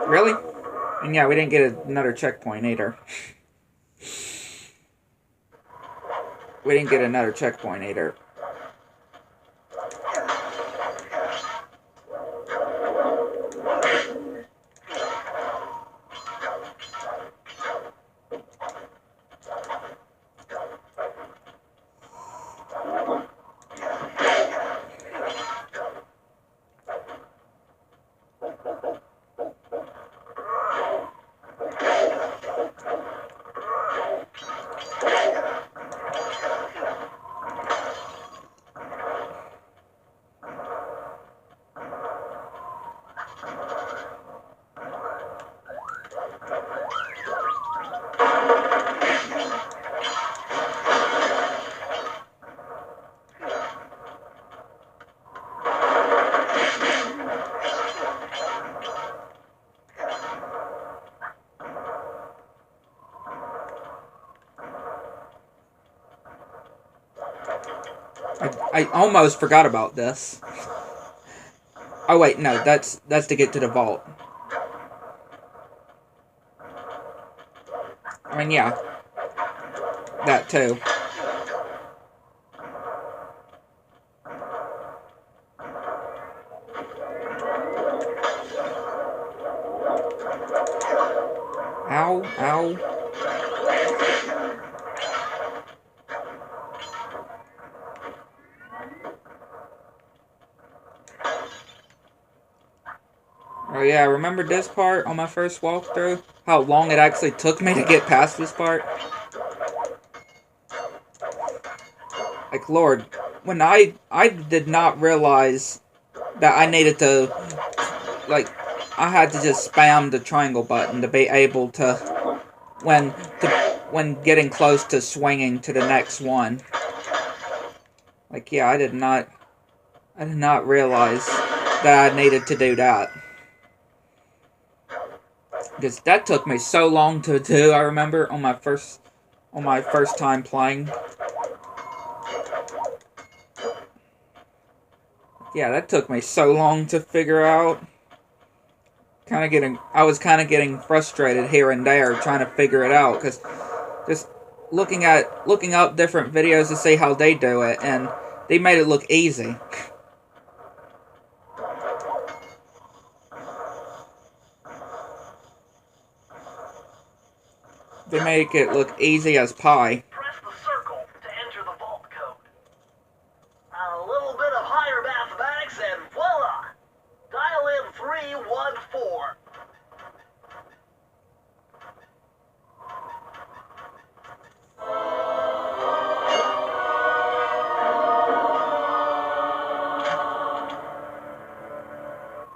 Really? And yeah, we didn't get another checkpoint either. We didn't get another checkpoint either. I almost forgot about this. Oh wait, no, that's to get to the vault. I mean, yeah. That too. Ow, ow. Oh yeah, remember this part on my first walkthrough? How long it actually took me to get past this part? Like, Lord, when I did not realize that I needed to, like, I had to just spam the triangle button to be able to, when getting close to swinging to the next one. Like, yeah, I did not realize that I needed to do that. Because that took me so long to do, I remember, on my first time playing. Yeah, that took me so long to figure out. I was kind of getting frustrated here and there trying to figure it out, because just looking up different videos to see how they do it, and they made it look easy. They make it look easy as pie. Press the circle to enter the vault code. A little bit of higher mathematics and voila! Dial in 314.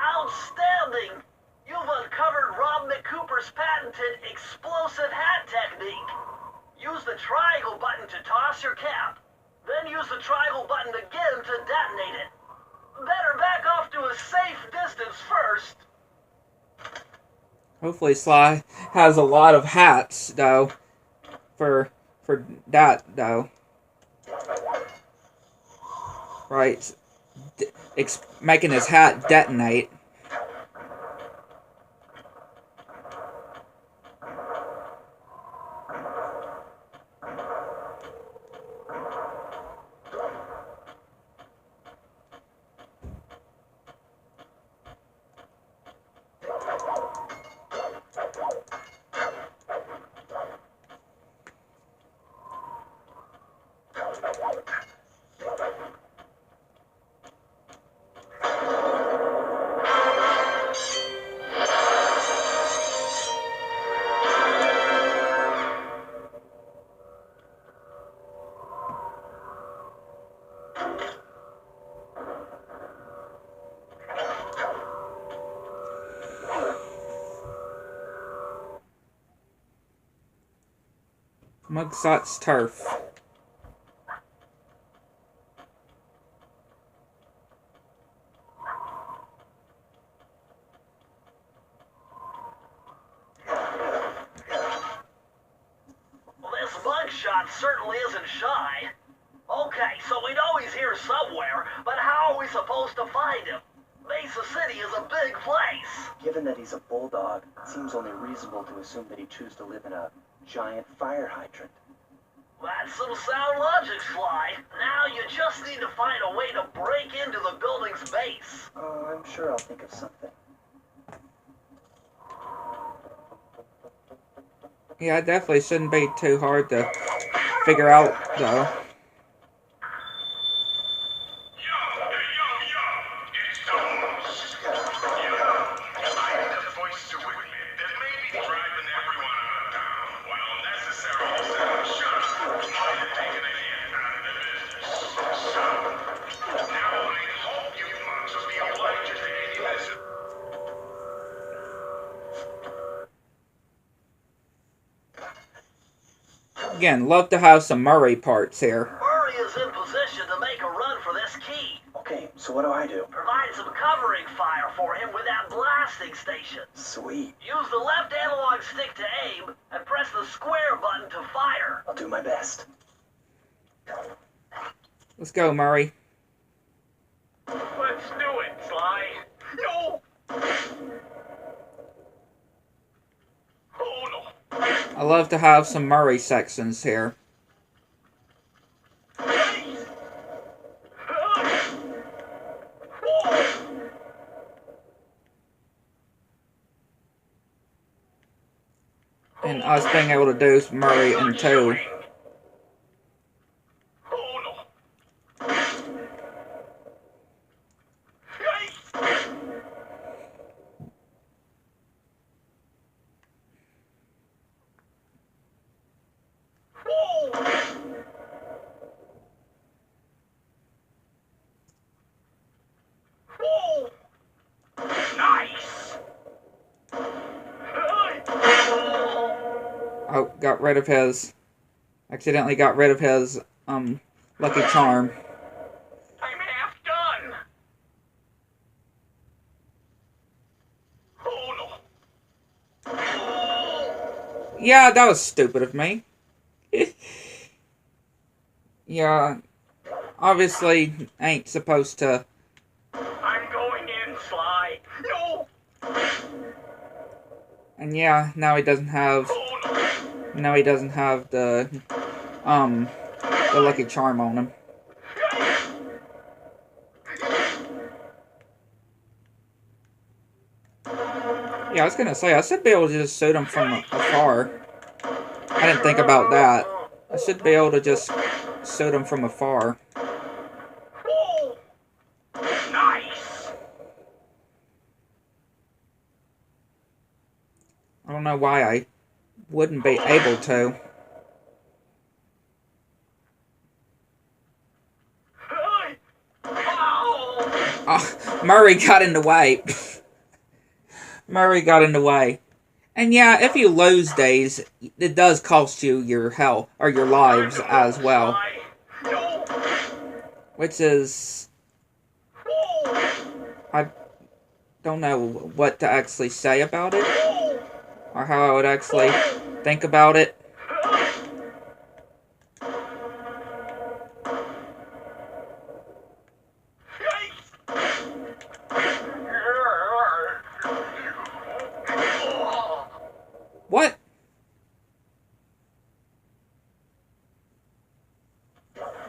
Outstanding! You've uncovered Rob McCooper's patented explosive hat technique. Use the triangle button to toss your cap. Then use the triangle button again to detonate it. Better back off to a safe distance first. Hopefully Sly has a lot of hats, though, for that, though. Right. Making his hat detonate. Mugsot's turf. Well, this mugshot certainly isn't shy. Okay, so we know he's here somewhere, but how are we supposed to find him? Mesa City is a big place. Given that he's a bulldog, it seems only reasonable to assume that he'd choose to live in a giant fire hydrant. That's some sound logic, Sly. Now you just need to find a way to break into the building's base. Oh, I'm sure I'll think of something. Yeah, it definitely shouldn't be too hard to figure out, though. Again, love to have some Murray parts here. Murray is in position to make a run for this key. Okay, so what do I do? Provide some covering fire for him with that blasting station. Sweet. Use the left analog stick to aim, and press the square button to fire. I'll do my best. Let's go, Murray. Let's do it, Sly. No! Oh, no. I love to have some Murray sections here. And us being able to do Murray in 2. Oh, got rid of his... Accidentally got rid of his, Lucky Charm. I'm half done. Oh, no. Yeah, that was stupid of me. Yeah, obviously ain't supposed to... I'm going in, Sly. No. And yeah, now he doesn't have... Now he doesn't have the Lucky Charm on him. Yeah, I was gonna say, I should be able to just shoot him from afar. I didn't think about that. I should be able to just shoot him from afar. Nice. I don't know why I wouldn't be able to. Oh, Murray got in the way. Murray got in the way. And yeah, if you lose days, it does cost you your health, or your lives as well. Which is... I don't know what to actually say about it, or how I would actually think about it. What?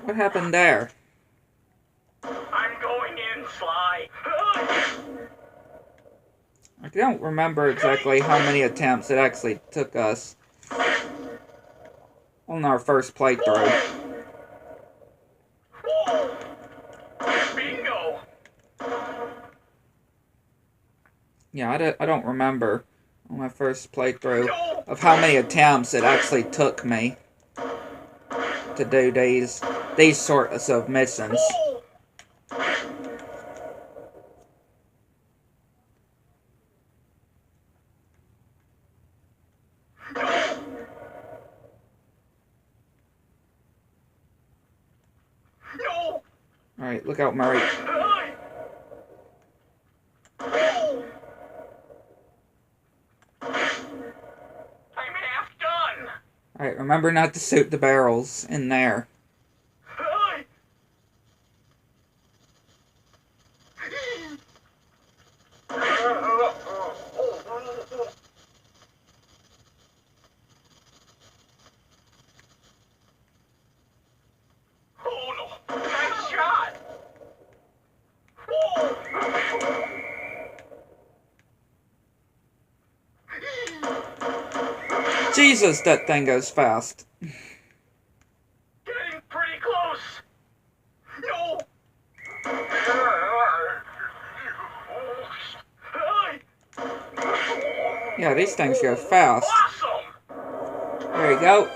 What happened there? I'm going in, Sly. I don't remember exactly how many attempts it actually took us on our first playthrough. Bingo. Yeah, I don't remember on my first playthrough of how many attempts it actually took me to do these sorts of missions. Alright, look out, Murray. Alright, remember not to shoot the barrels in there. Oh no! Nice shot! Jesus, that thing goes fast. Getting pretty close. No. Yeah, these things go fast. Awesome. There you go.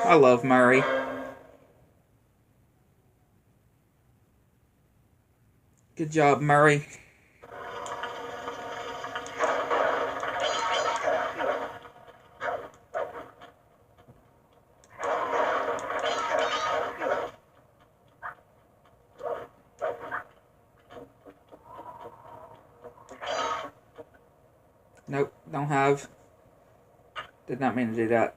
I love Murray. Good job, Murray. Nope, don't have. Did not mean to do that.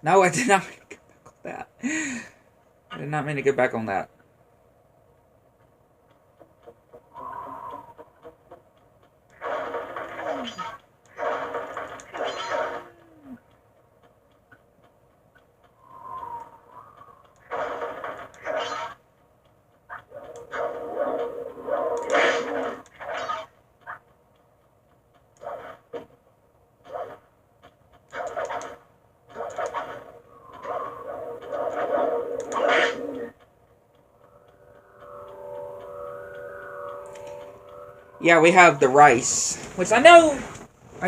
No, I did not mean to get back on that. I did not mean to get back on that. Yeah, we have the rice, which I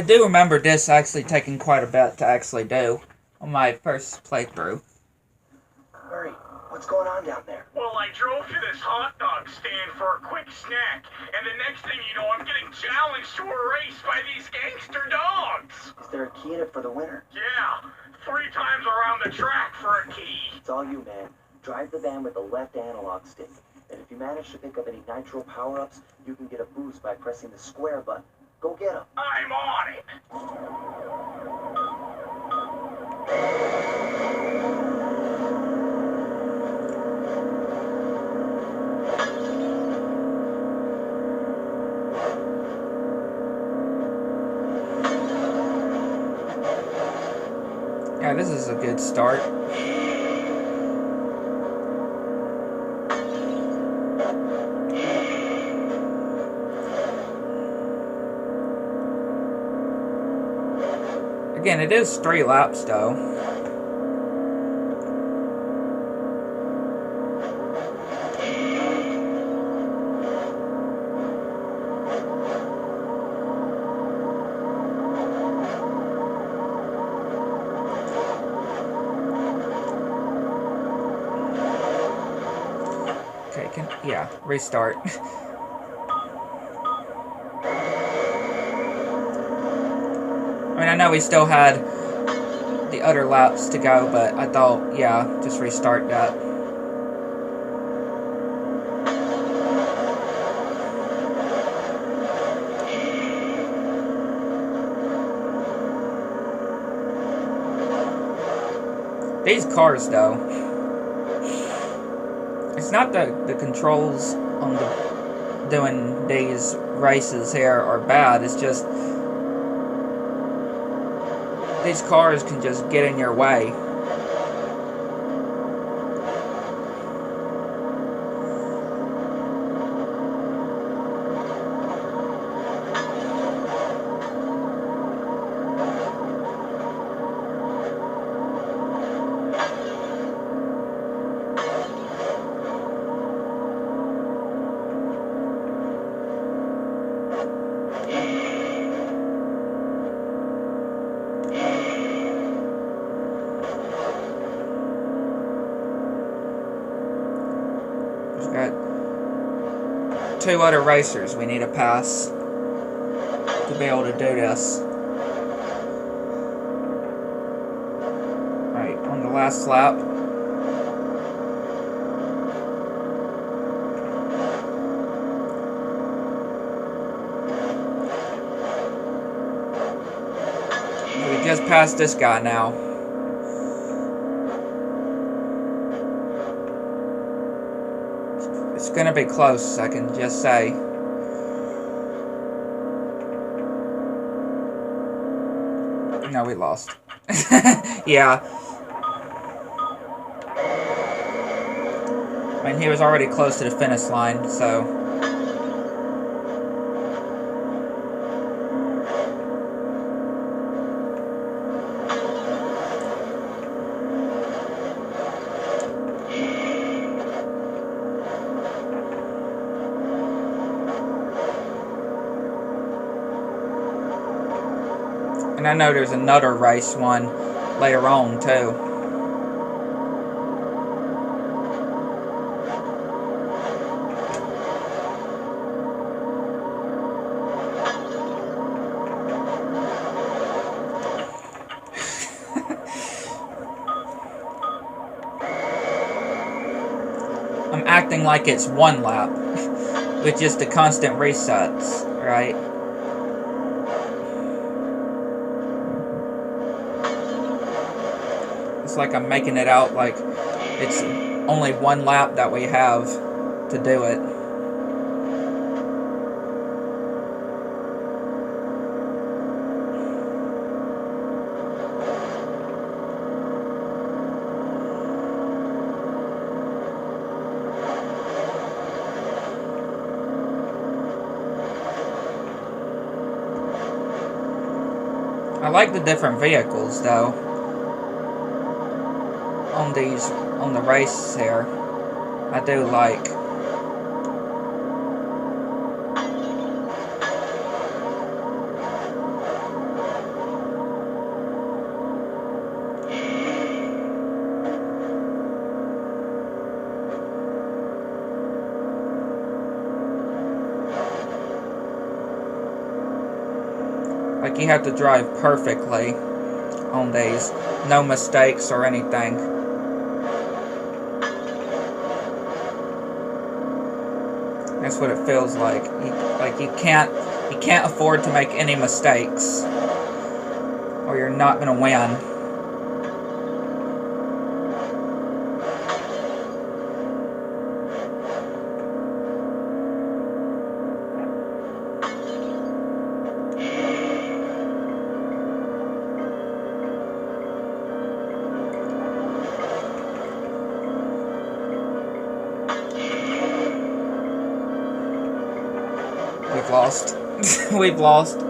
do remember this actually taking quite a bit to actually do on my first playthrough. Hurry, what's going on down there? Well, I drove to this hot dog stand for a quick snack, and the next thing you know, I'm getting challenged to a race by these gangster dogs. Is there a key in it for the winner? Yeah, 3 times around the track for a key. It's all you, man. Drive the van with the left analog stick. And if you manage to pick up any nitro power-ups, you can get a boost by pressing the square button. Go get them. I'm on it. Yeah, this is a good start. Again, it is 3 laps though. Okay, yeah, restart. I mean, I know we still had the other laps to go, but I thought, yeah, just restart that. These cars, though, it's not the controls on doing these races here are bad, it's just these cars can just get in your way. Got 2 other racers we need to pass to be able to do this. Alright, on the last lap. We just passed this guy now. It's gonna be close, I can just say. No, we lost. Yeah. I mean, he was already close to the finish line, so... And I know there's another race one later on, too. I'm acting like it's one lap. With just the constant resets, right? It's like I'm making it out like it's only one lap that we have to do it. I like the different vehicles though on the race here. I do like. Like you have to drive perfectly on these, no mistakes or anything. That's what it feels like. You can't afford to make any mistakes, or you're not gonna win. We've lost. We've lost. Man,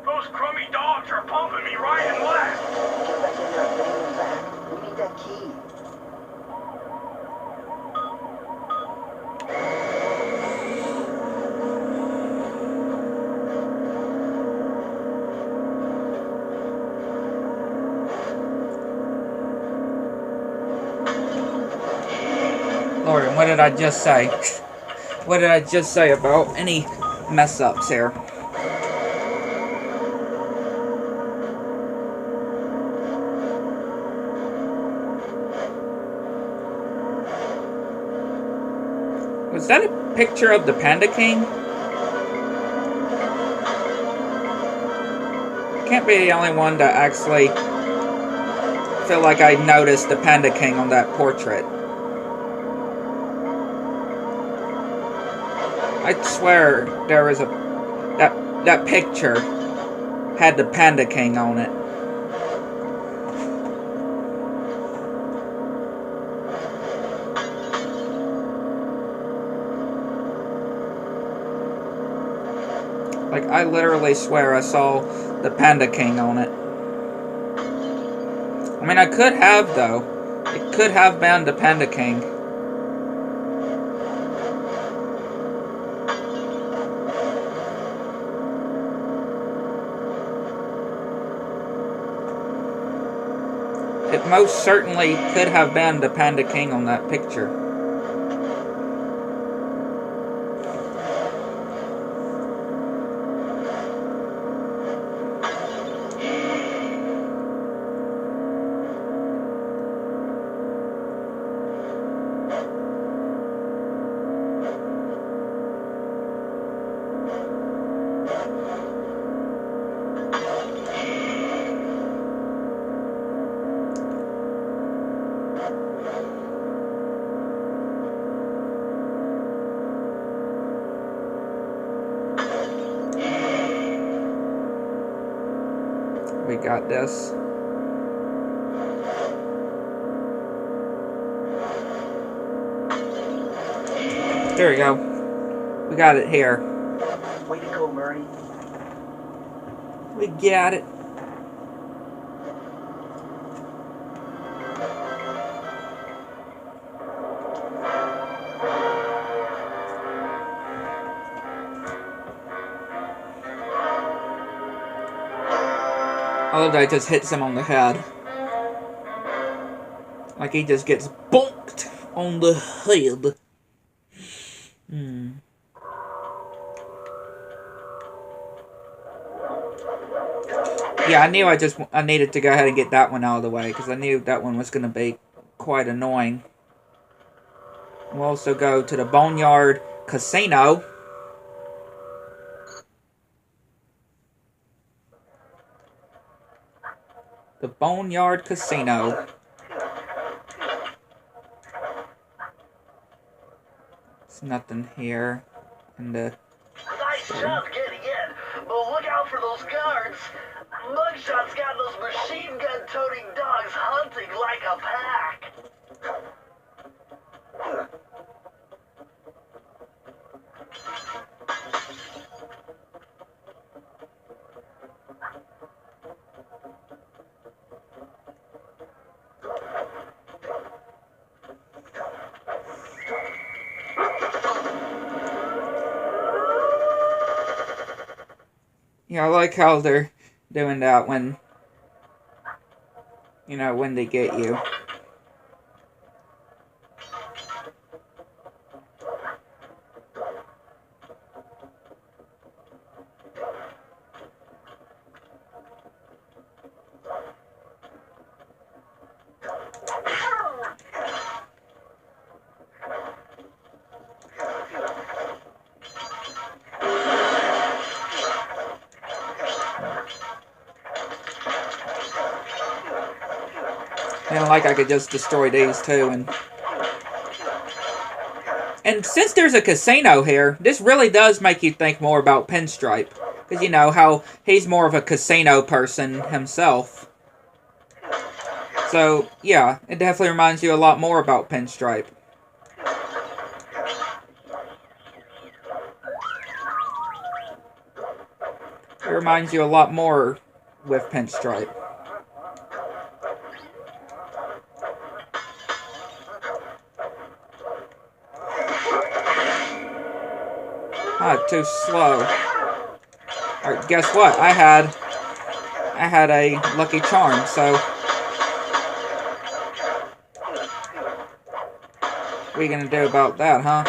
those crummy dogs are pumping me right and left. Get back in there and bang them back. We need that key. Lord, and what did I just say? What did I just say about any mess ups here? Was that a picture of the Panda King? I can't be the only one to actually feel like I noticed the Panda King on that portrait. I swear there was that picture had the Panda King on it. Like, I literally swear I saw the Panda King on it. I mean, I could have, though. It could have been the Panda King. It most certainly could have been the Panda King on that picture. We got this. There we go. We got it here. Way to go, Murray. We got it. I love that it just hits him on the head. Like he just gets bonked on the head. Yeah, I knew I needed to go ahead and get that one out of the way, because I knew that one was going to be quite annoying. We'll also go to the Boneyard Casino. The Boneyard Casino. There's nothing here in the... Nice job getting in, but look out for those guards. Mugshot's got those machine gun toting dogs hunting like a pack. Yeah, I like how they're doing that when, you know, when they get you. And like I could just destroy these too, and since there's a casino here, this really does make you think more about Pinstripe, because you know how he's more of a casino person himself. So yeah, it definitely reminds you a lot more about Pinstripe. It reminds you a lot more with Pinstripe. Ah, too slow. Alright, guess what? I had a lucky charm, so what are you gonna do about that, huh?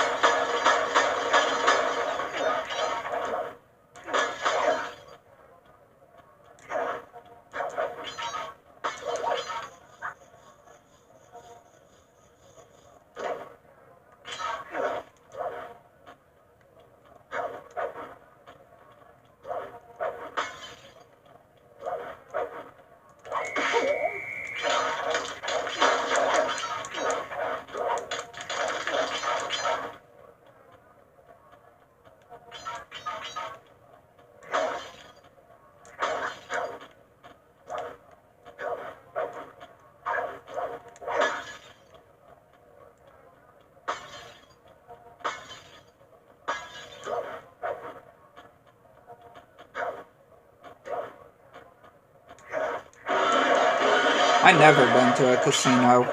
I've never been to a casino.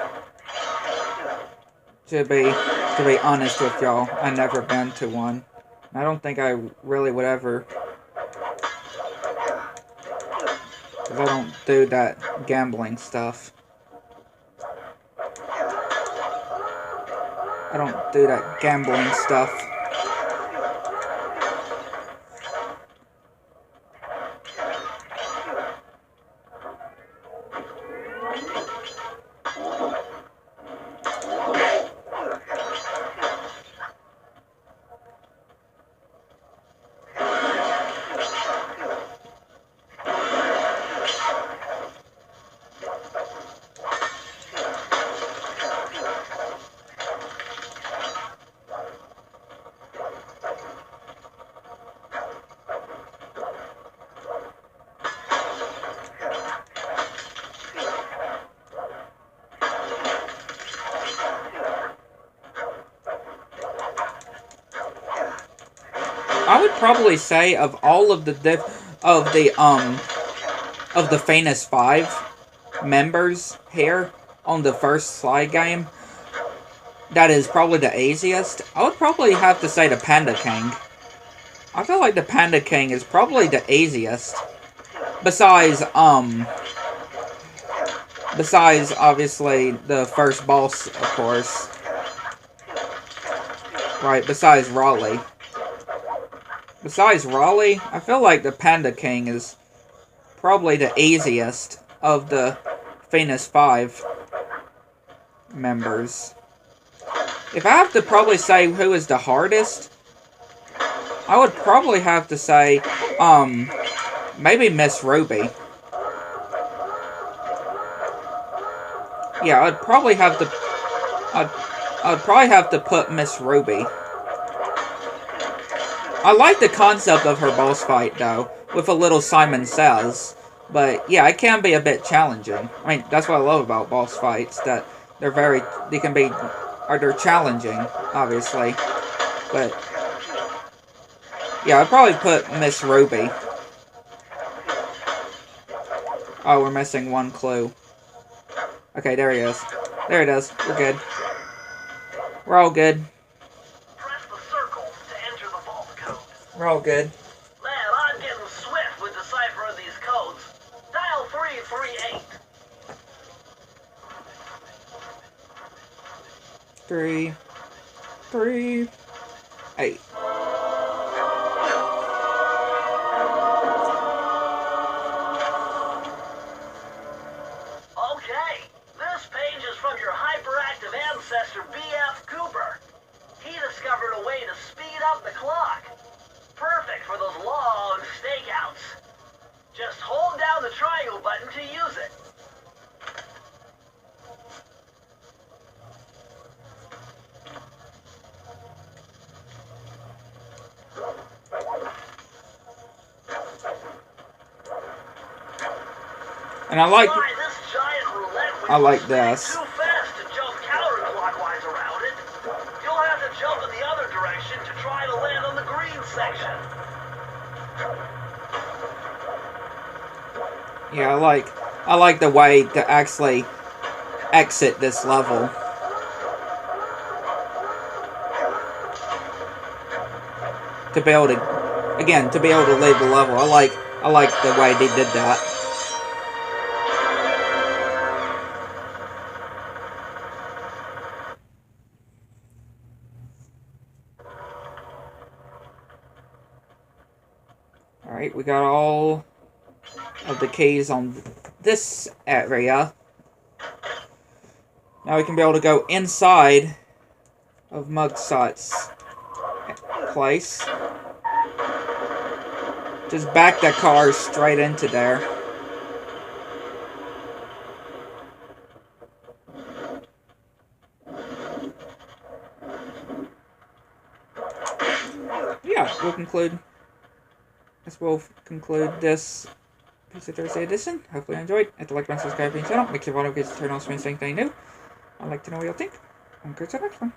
To be honest with y'all, I've never been to one. I don't think I really would ever. 'Cause I don't do that gambling stuff. I don't do that gambling stuff. I would probably say of all of the famous 5 members here on the first Sly game, that is probably the easiest. I would probably have to say the Panda King. I feel like the Panda King is probably the easiest. Besides obviously the first boss, of course. Right, besides Raleigh. Besides Raleigh, I feel like the Panda King is probably the easiest of the Phoenix 5 members. If I have to probably say who is the hardest, I would probably have to say, maybe Miss Ruby. Yeah, I'd probably have to, I'd probably have to put Miss Ruby. I like the concept of her boss fight, though, with a little Simon Says. But, yeah, it can be a bit challenging. I mean, that's what I love about boss fights, that they can be, or they're challenging, obviously. But, yeah, I'd probably put Miss Ruby. Oh, we're missing one clue. Okay, there he is. There it is. We're good. We're all good. Press the circle to enter the vault code. We're all good. Man, I'm getting swift with deciphering these codes. Dial 338. 3, 3, 8. Okay, this page is from your hyperactive ancestor, B.F. Cooper. He discovered a way to speed up the clock. Perfect for those long stakeouts. Just hold down the triangle button to use it. And I like Why, this giant roulette wheel I like is this. too fast to jump counterclockwise around it. You'll have to jump in the other direction to try to land on the green section. Yeah, I like the way to actually exit this level. To be able to, again, to be able to leave the level. I like the way they did that. Alright, we got all of the keys on this area. Now we can be able to go inside of Mugsot's place. Just back that car straight into there. Yeah, we'll conclude. This will conclude this piece of Thursday edition. Hopefully you enjoyed. Hit the like button, subscribe to the channel. Make sure you follow, get to turn on so anything new. I'd like to know what y'all think. I'm Chris, the next one.